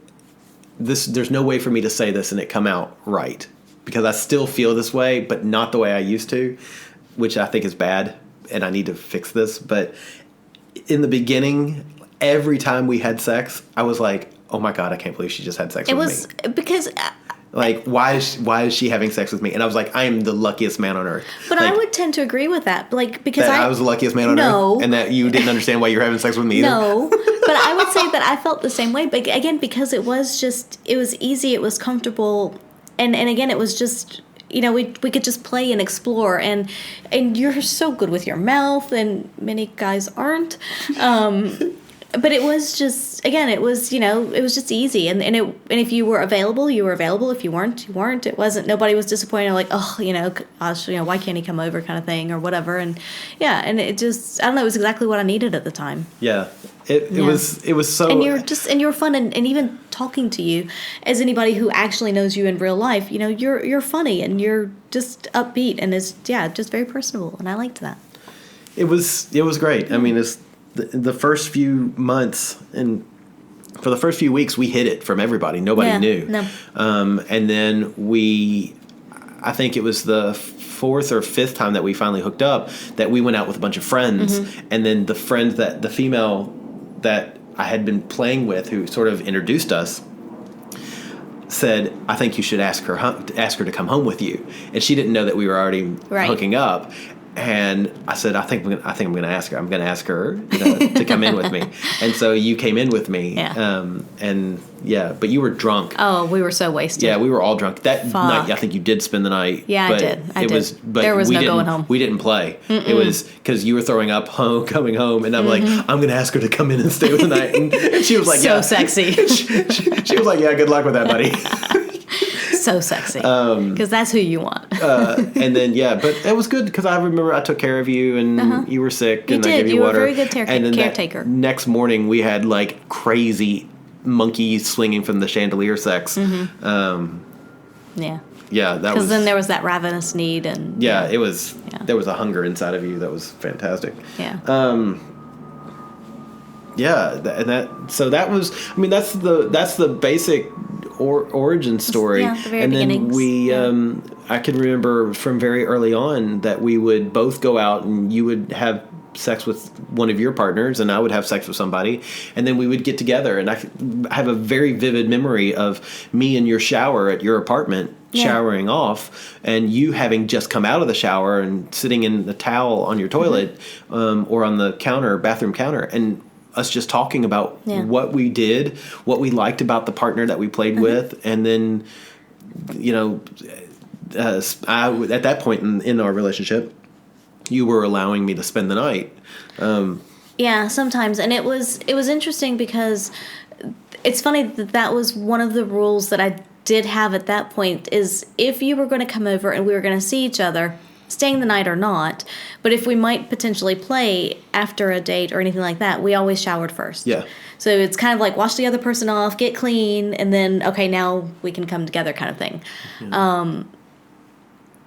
there's no way for me to say this and it come out right, because I still feel this way, but not the way I used to, which I think is bad, and I need to fix this. But in the beginning, every time we had sex, I was like, oh my God, I can't believe she just had sex with me. It was because... Like, why is she having sex with me? And I was like, I am the luckiest man on earth. But like, I would tend to agree with that. Like, because I was the luckiest man on earth? And that you didn't understand why you were having sex with me either? No. But I would say that I felt the same way. But again, because it was easy, it was comfortable. And again, it was just, we could just play and explore. And you're so good with your mouth, and many guys aren't. But it was just, again, it was just easy. And if you were available, you were available. If you weren't, you weren't. It wasn't, nobody was disappointed, like, oh, gosh, why can't he come over kind of thing or whatever. And yeah, and it just, I don't know, it was exactly what I needed at the time. Yeah. It was so. And you're fun. And even talking to you as anybody who actually knows you in real life, you're funny and you're just upbeat and it's, just very personable. And I liked that. It was great. I mean, it's, the first few months and for the first few weeks, we hid it from everybody. Nobody knew. No. And then I think it was the fourth or fifth time that we finally hooked up that we went out with a bunch of friends. Mm-hmm. And then the female that I had been playing with who sort of introduced us said, I think you should ask her to come home with you. And she didn't know that we were already hooking up. And I said, I think I'm going to ask her. I'm going to ask her to come in with me. And so you came in with me. Yeah. But you were drunk. Oh, we were so wasted. Yeah, we were all drunk. That night, I think you did spend the night. Yeah, but I did. But there was no going home. We didn't play. Mm-mm. It was because you were throwing up coming home. And I'm like, I'm going to ask her to come in and stay the night. And she was like, so sexy. she was like, yeah, good luck with that, buddy. So sexy, because that's who you want. And then but it was good because I remember I took care of you and you were sick and I gave you water. You were a very good caretaker. Next morning we had like crazy monkeys swinging from the chandelier sex. Mm-hmm. That was because then there was that ravenous need and it was there was a hunger inside of you that was fantastic. So that was, I mean, that's the basic origin story. The very and beginnings. Then I can remember from very early on that we would both go out and you would have sex with one of your partners and I would have sex with somebody, and then we would get together, and I have a very vivid memory of me in your shower at your apartment showering off, and you having just come out of the shower and sitting in the towel on your toilet or on the bathroom counter, and us just talking about what we did, what we liked about the partner that we played with, and then, at that point in our relationship, you were allowing me to spend the night. Sometimes, and it was interesting because it's funny that was one of the rules that I did have at that point is if you were going to come over and we were going to see each other, staying the night or not, but if we might potentially play after a date or anything like that, we always showered first. Yeah. So it's kind of like wash the other person off, get clean, and then, okay, now we can come together kind of thing.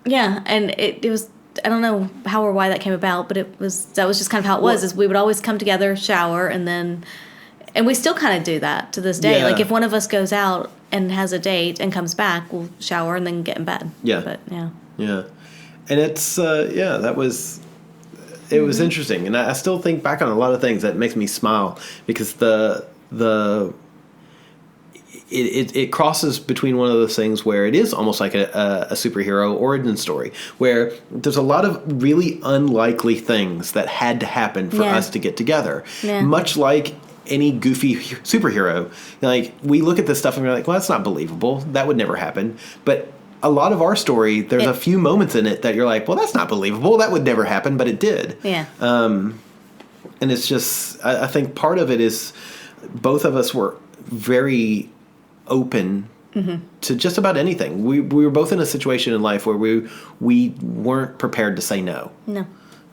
Yeah. And it was, I don't know how or why that came about, but that was just kind of how it was, is we would always come together, shower, and we still kind of do that to this day. Yeah. Like if one of us goes out and has a date and comes back, we'll shower and then get in bed. Yeah. But, Yeah. And it's, it was interesting. And I still think back on a lot of things that makes me smile because it crosses between one of those things where it is almost like a superhero origin story, where there's a lot of really unlikely things that had to happen for us to get together. Yeah. Much like any goofy superhero. Like, we look at this stuff and we're like, well, that's not believable. That would never happen. But a lot of our story, there's a few moments in it that you're like, well, that's not believable. That would never happen, but it did. Yeah. And it's just, I think part of it is both of us were very open to just about anything. We were both in a situation in life where we weren't prepared to say no. No.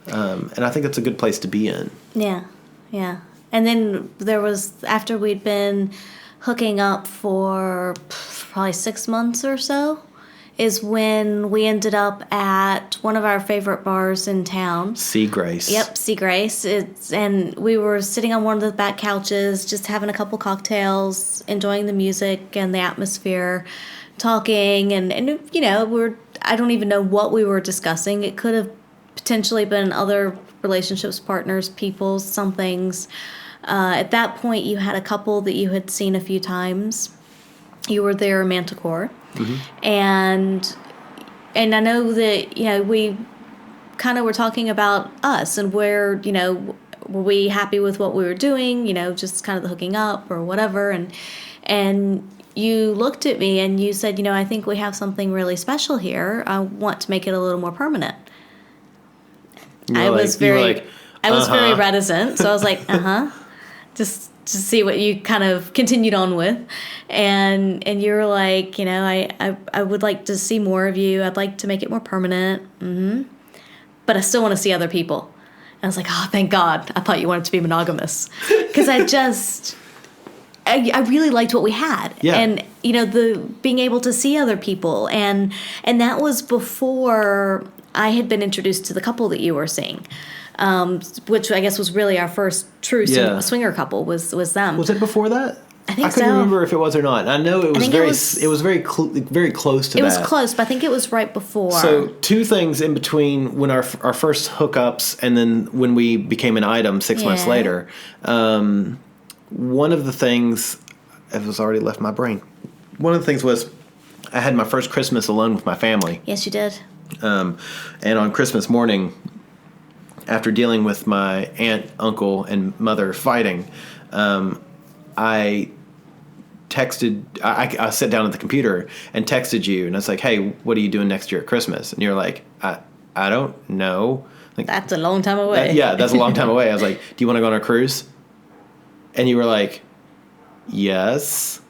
And I think that's a good place to be in. Yeah. Yeah. And then there was, after we'd been hooking up for probably 6 months or so, is when we ended up at one of our favorite bars in town. Sea Grace. Yep, Sea Grace. And we were sitting on one of the back couches, just having a couple cocktails, enjoying the music and the atmosphere, talking, and I don't even know what we were discussing. It could have potentially been other relationships, partners, people, some things. At that point, you had a couple that you had seen a few times. You were their Manticore. And I know that, we kind of were talking about us and where, were we happy with what we were doing, just kind of the hooking up or whatever. And you looked at me and you said, I think we have something really special here. I want to make it a little more permanent. I was very reticent. So I was like, just to see what you kind of continued on with. And you were like, I would like to see more of you. I'd like to make it more permanent. But I still want to see other people. And I was like, oh, thank God. I thought you wanted to be monogamous. Because I really liked what we had. Yeah. And, the being able to see other people. And that was before I had been introduced to the couple that you were seeing. Which I guess was really our first true swinger couple was them. Was it before that? I think so. I couldn't remember if it was or not. I know it was very close to that. It was close, but I think it was right before. So 2 things in between when our first hookups and then when we became an item 6 months later. One of the things, it was already left my brain. One of the things was I had my first Christmas alone with my family. Yes, you did. And on Christmas morning, after dealing with my aunt, uncle, and mother fighting, I sat down at the computer and texted you, and I was like, hey, what are you doing next year at Christmas? And you're like, I don't know. Like, that's a long time away. That's a long time away. I was like, do you want to go on a cruise? And you were like, yes.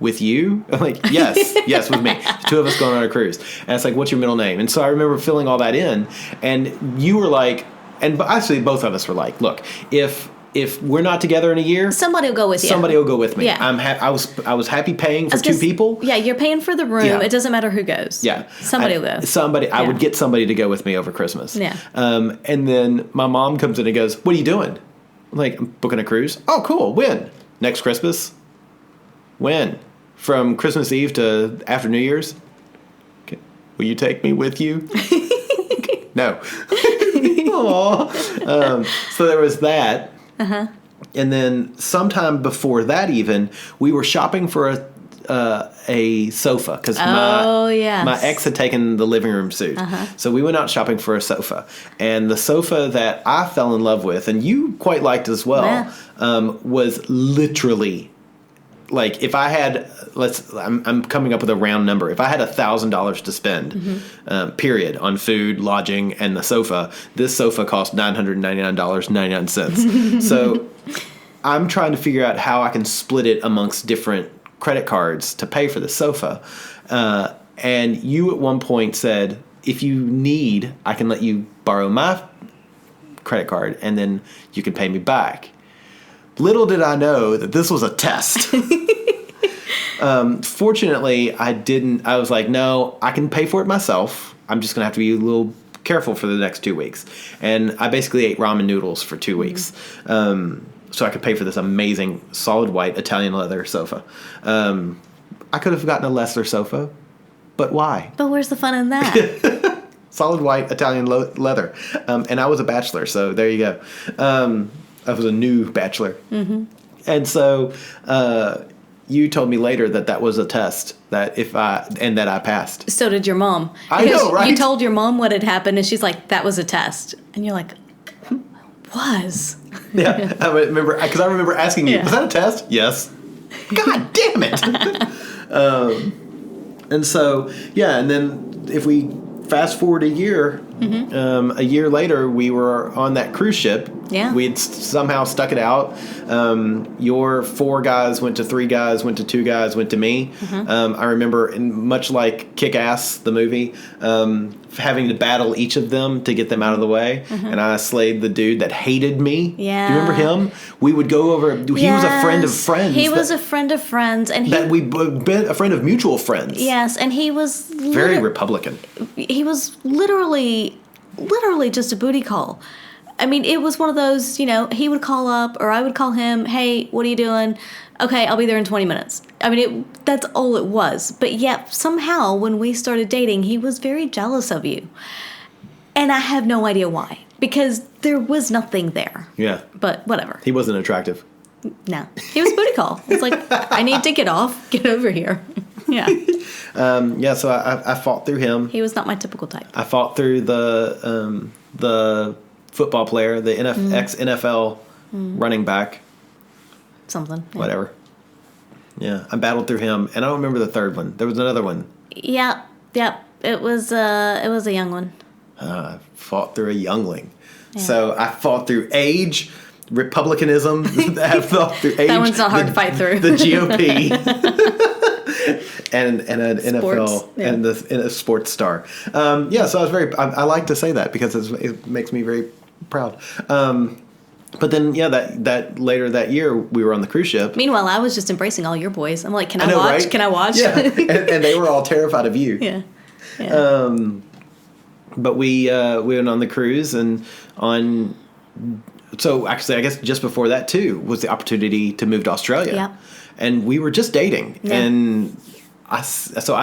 With you? I'm like, yes, with me. The 2 of us going on a cruise. And it's like, what's your middle name? And so I remember filling all that in, and you were like, and actually both of us were like, look, if we're not together in a year, somebody will go with you. Somebody will go with me. Yeah. I was happy paying for 2 people. Yeah, you're paying for the room. Yeah. It doesn't matter who goes. Yeah. Somebody will go. I would get somebody to go with me over Christmas. Yeah. And then my mom comes in and goes, what are you doing? I'm like, I'm booking a cruise. Oh, cool. When? Next Christmas? When? From Christmas Eve to after New Year's? Okay. Will you take me with you? No. So there was that. Uh-huh. And then sometime before that even, we were shopping for a sofa because my ex had taken the living room suite. Uh-huh. So we went out shopping for a sofa. And the sofa that I fell in love with, and you quite liked as well, was literally... Like if I had, I'm coming up with a round number. If I had $1,000 to spend, period, on food, lodging, and the sofa, this sofa cost $999.99. So I'm trying to figure out how I can split it amongst different credit cards to pay for the sofa. And you at one point said, if you need, I can let you borrow my credit card and then you can pay me back. Little did I know that this was a test. Fortunately, I didn't. I was like, no, I can pay for it myself. I'm just going to have to be a little careful for the next 2 weeks. And I basically ate ramen noodles for 2 weeks. So I could pay for this amazing solid white Italian leather sofa. I could have gotten a lesser sofa, but why? But where's the fun in that? Solid white Italian leather. And I was a bachelor, so there you go. I was a new bachelor. Mm-hmm. And so you told me later that was a test, that that I passed. So did your mom. I know, right? You told your mom what had happened, and she's like, that was a test. And you're like, was? Yeah, I remember asking you, was that a test? Yes. God damn it. And so, and then if we fast forward a year, a year later, we were on that cruise ship. Yeah. We had somehow stuck it out. Your 4 guys went to 3 guys, went to 2 guys, went to me. I remember, much like Kick-Ass, the movie, having to battle each of them to get them out of the way. And I slayed the dude that hated me. Yeah. Do you remember him? We would go over. He was a friend of friends. He was a friend of friends. And we been a friend of mutual friends. Yes, and he was... very Republican. He was literally just a booty call. I mean, it was one of those, he would call up or I would call him, hey, what are you doing? Okay, I'll be there in 20 minutes. I mean, that's all it was. But yet, somehow, when we started dating, he was very jealous of you. And I have no idea why. because there was nothing there. Yeah. But whatever. He wasn't attractive. No. He was booty call. It's like, I need to get off. Get over here. Yeah. So I fought through him. He was not my typical type. I fought through the football player, the ex-NFL running back. Something. Yeah. Whatever. Yeah. I battled through him, and I don't remember the third one. There was another one. Yeah. It was a young one. I fought through a youngling. Yeah. So I fought through age, republicanism. I fought through age. That one's not hard to fight through. The GOP. and an sports, NFL and a sports star. So I was I like to say that because it makes me very proud. But then, that later that year, we were on the cruise ship. Meanwhile, I was just embracing all your boys. I'm like, can I watch? Right? Can I watch? Yeah, and they were all terrified of you. Yeah. But we went on the cruise, so actually, I guess just before that too was the opportunity to move to Australia. Yeah. And we were just dating, and I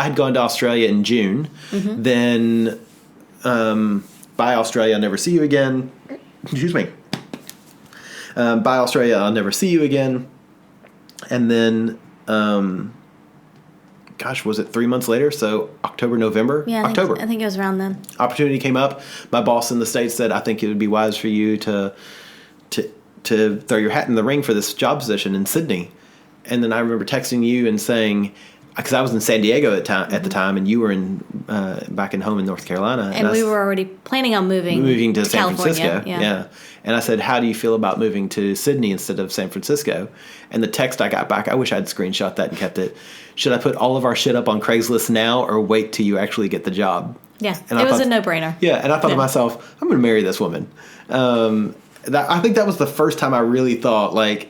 had gone to Australia in June. Mm-hmm. Then, bye Australia, I'll never see you again. Excuse me. Bye Australia, I'll never see you again. And then, was it 3 months later? So October, November? Yeah, October. I think it was around then. Opportunity came up. My boss in the States said, I think it would be wise for you to throw your hat in the ring for this job position in Sydney. And then I remember texting you and saying, because I was in San Diego at the time, and you were back in home in North Carolina. And we were already planning on moving to San California. Francisco. Yeah. And I said, how do you feel about moving to Sydney instead of San Francisco? And the text I got back, I wish I'd screenshot that and kept it. Should I put all of our shit up on Craigslist now or wait till you actually get the job? Yeah, it was a no-brainer. Yeah, and I thought to myself, I'm going to marry this woman. I think that was the first time I really thought, like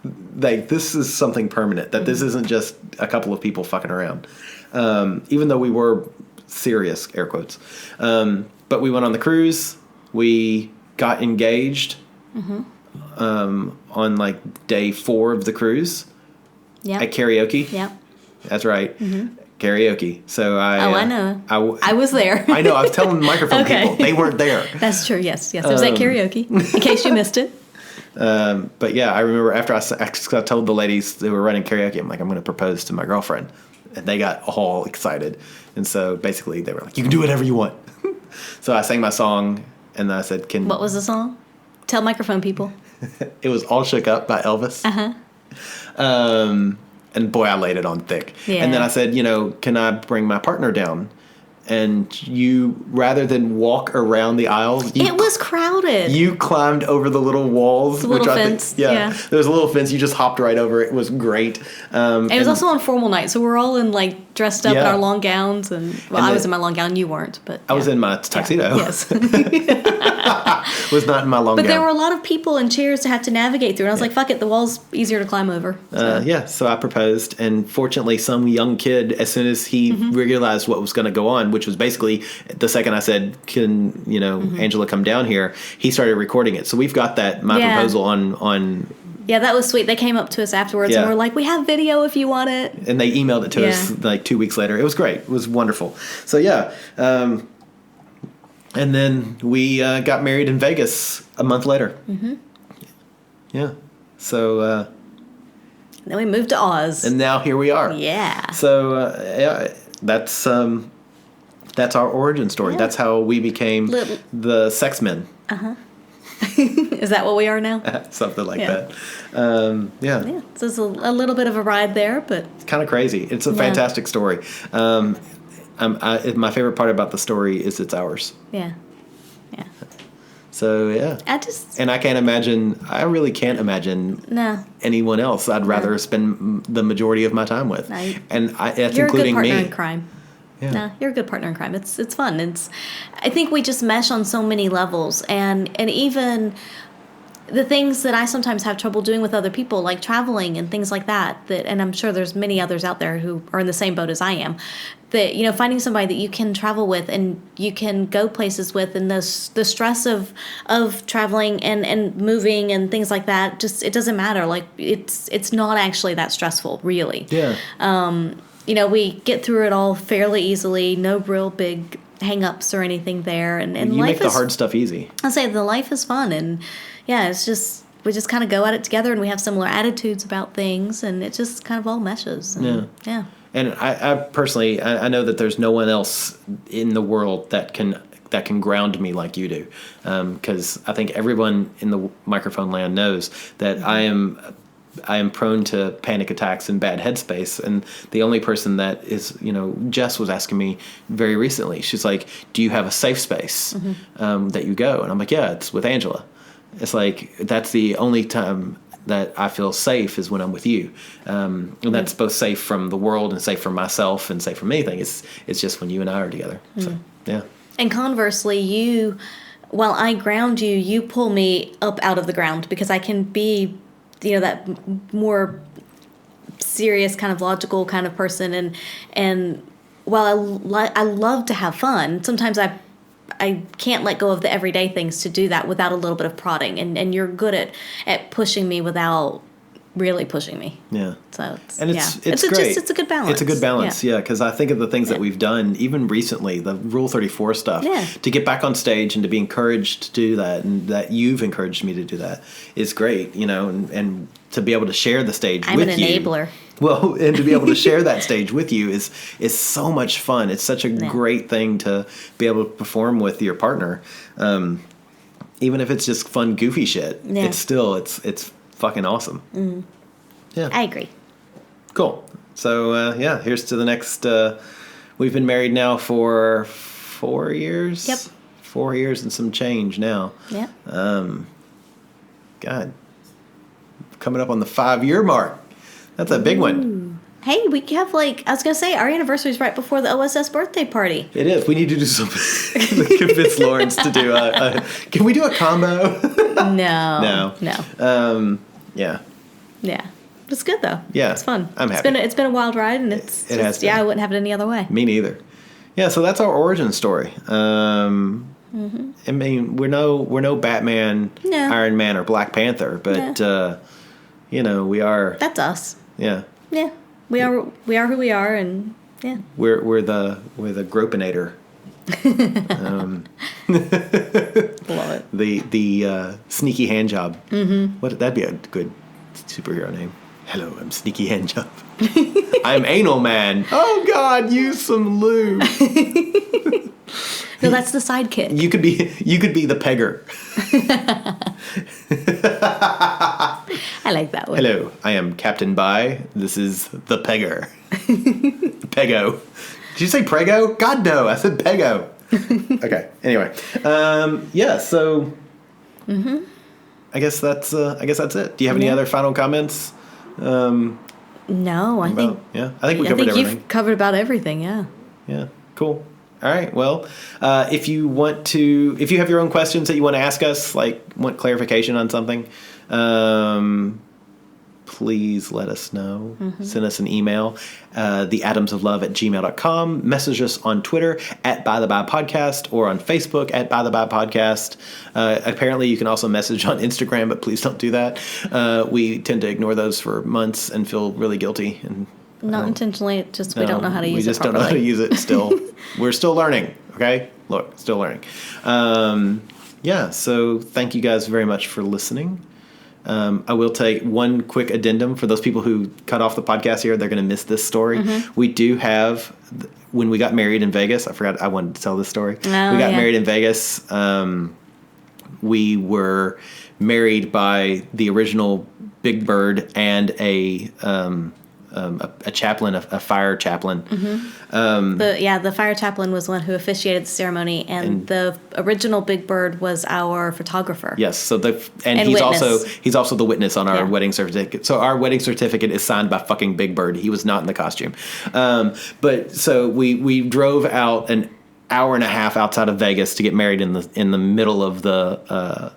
this is something permanent, that this isn't just a couple of people fucking around. Even though we were serious, air quotes. But we went on the cruise. We got engaged on like day 4 of the cruise at karaoke. Yep. That's right. Mm-hmm. Karaoke. So I know. I was there. I know. I was telling microphone people. They weren't there. That's true. Yes. It was at karaoke, in case you missed it. But yeah, I remember after I told the ladies they were running karaoke, I'm like, I'm going to propose to my girlfriend. And they got all excited. And so basically they were like, you can do whatever you want. So I sang my song and I said, what was the song? Tell microphone people. It was All Shook Up by Elvis. Uh-huh. And boy, I laid it on thick. Yeah. And then I said, can I bring my partner down? And you, rather than walk around the aisles, it was crowded. You climbed over the little walls, the little fence. There was a little fence. You just hopped right over it. It was great. And it was also on formal night, so we're all in dressed up in our long gowns, and I was in my long gown. You weren't, but I was in my tuxedo. Yeah. Yes, was not in my long gown. But there were a lot of people and chairs to have to navigate through, and I was like, "Fuck it, the wall's easier to climb over." So. So I proposed, and fortunately, some young kid, as soon as he realized what was going to go on, which was basically the second I said, "Can Angela come down here?" he started recording it. So we've got my proposal on. Yeah, that was sweet. They came up to us afterwards and were like, "We have video if you want it." And they emailed it to us 2 weeks later. It was great. It was wonderful. So and then we got married in Vegas a month later. Mm-hmm. Yeah. So. Then we moved to Oz. And now here we are. Yeah. So that's our origin story. Yeah. That's how we became the sex men. Uh-huh. Is that what we are now? Something like that. Yeah. So it's a little bit of a ride there, but it's kind of crazy. It's a fantastic story. My favorite part about the story is it's ours. Yeah. So I really can't imagine anyone else I'd rather spend the majority of my time with. No, and that's including me. You're a good partner in crime. Yeah. No, you're a good partner in crime. It's fun. I think we just mesh on so many levels, and even the things that I sometimes have trouble doing with other people, like traveling and things like that, and I'm sure there's many others out there who are in the same boat as I am, that, finding somebody that you can travel with and you can go places with, and the stress of traveling and moving and things like that, just, it doesn't matter. Like, it's not actually that stressful, really. Yeah. We get through it all fairly easily. No real big hang-ups or anything there. And you life make the hard stuff easy. I'll say the life is fun, and it's just we just kind of go at it together, and we have similar attitudes about things, and it just kind of all meshes. And, yeah. And I personally, I know that there's no one else in the world that can ground me like you do, because I think everyone in the microphone land knows that I am prone to panic attacks and bad headspace. And the only person that is, Jess was asking me very recently, she's like, do you have a safe space that you go? And I'm like, yeah, it's with Angela. It's like, that's the only time that I feel safe is when I'm with you. And that's both safe from the world and safe from myself and safe from anything. It's just when you and I are together. So, yeah. And conversely, while I ground you, you pull me up out of the ground, because I can be, that more serious kind of logical kind of person. And while I love to have fun, sometimes I can't let go of the everyday things to do that without a little bit of prodding. And you're good at pushing me without really pushing me. Yeah. So it's great. It's a good balance. It's a good balance, yeah. Because I think of the things that we've done, even recently, the Rule 34 stuff, to get back on stage and to be encouraged to do that, and that you've encouraged me to do that, is great, and to be able to share the stage with you. I'm an enabler. Well, and to be able to share that stage with you is so much fun. It's such a great thing to be able to perform with your partner. Even if it's just fun, goofy shit, it's still, it's fucking awesome. Mm-hmm. Yeah. I agree. Cool. So, here's to the next, we've been married now for 4 years. Yep. 4 years and some change now. Yep. God, coming up on the 5-year mark. That's a big one. Hey, we have I was going to say, our anniversary is right before the OSS birthday party. It is. We need to do something to convince Lawrence to do can we do a combo? No. Yeah. Yeah. It's good, though. Yeah. It's fun. I'm happy. It's been a wild ride, and it has been. I wouldn't have it any other way. Me neither. Yeah, so that's our origin story. I mean, we're no Batman, Iron Man, or Black Panther, but we are. That's us. Yeah. Yeah. We are who we are, and yeah. We're the Gropinator. Love it. The sneaky hand job. Mm-hmm. That'd be a good superhero name. Hello, I'm Sneaky Hand Job. I'm Anal Man. Oh God, use some lube. No, that's the sidekick. You could be the pegger. I like that one. Hello, I am Captain Bai. This is the pegger. Pego. Did you say prego? God no, I said pego. Okay. Anyway, So, I guess that's it. Do you have any other final comments? No, I think we covered everything. You've covered about everything. Yeah. Yeah. Cool. All right. Well, if you have your own questions that you want to ask us, want clarification on something, please let us know. Mm-hmm. Send us an email, theatomsoflove@gmail.com. Message us on Twitter @ByTheByPodcast or on Facebook @ByTheByPodcast. Apparently, you can also message on Instagram, but please don't do that. We tend to ignore those for months and feel really guilty. And not intentionally, just we don't know how to use it. We just don't know how to use it still. We're still learning, okay? Look, still learning. So thank you guys very much for listening. I will take one quick addendum for those people who cut off the podcast here. They're going to miss this story. Mm-hmm. We do have, when we got married in Vegas, I wanted to tell this story. We got married in Vegas. We were married by the original Big Bird and a chaplain, a fire chaplain. Mm-hmm. The fire chaplain was one who officiated the ceremony, and the original Big Bird was our photographer. Yes, so he's also the witness on our wedding certificate. So our wedding certificate is signed by fucking Big Bird. He was not in the costume. But so we drove out an hour and a half outside of Vegas to get married in the middle of the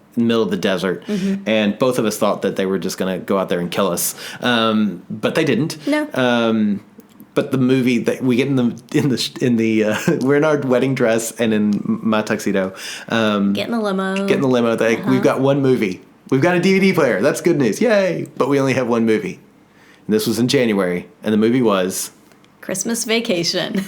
desert, and both of us thought that they were just going to go out there and kill us, but they didn't. No. But the movie that we get in the we're in our wedding dress and in my tuxedo, get in the limo. We've got one movie. We've got a DVD player. That's good news. Yay! But we only have one movie. And this was in January, and the movie was Christmas Vacation.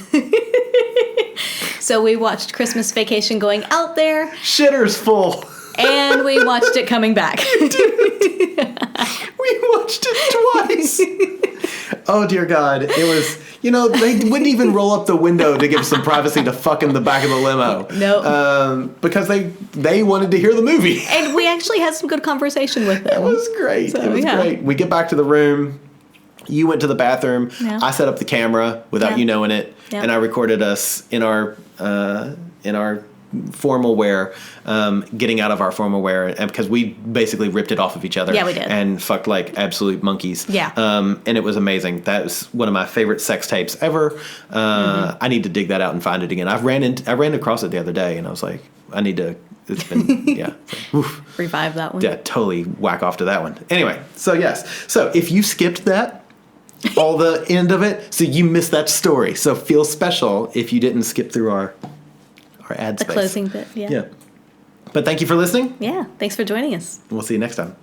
So we watched Christmas Vacation going out there. Shitter's full. And we watched it coming back. We watched it twice. Oh, dear God. It was, they wouldn't even roll up the window to give some privacy to fuck in the back of the limo. No. Because they wanted to hear the movie. And we actually had some good conversation with them. It was great. So, it was great. We get back to the room. You went to the bathroom. Yeah. I set up the camera without you knowing it. Yeah. And I recorded us in our formal wear, getting out of our formal wear, and because we basically ripped it off of each other. Yeah, we did. And fucked like absolute monkeys. Yeah. And it was amazing. That was one of my favorite sex tapes ever. I need to dig that out and find it again. I ran across it the other day, and I was like, I need to. It's been revive that one. Yeah, totally whack off to that one. Anyway, so yes. So if you skipped that, all the end of it, so you missed that story. So feel special if you didn't skip through our ad space. The closing bit, yeah. But thank you for listening. Yeah, thanks for joining us. We'll see you next time.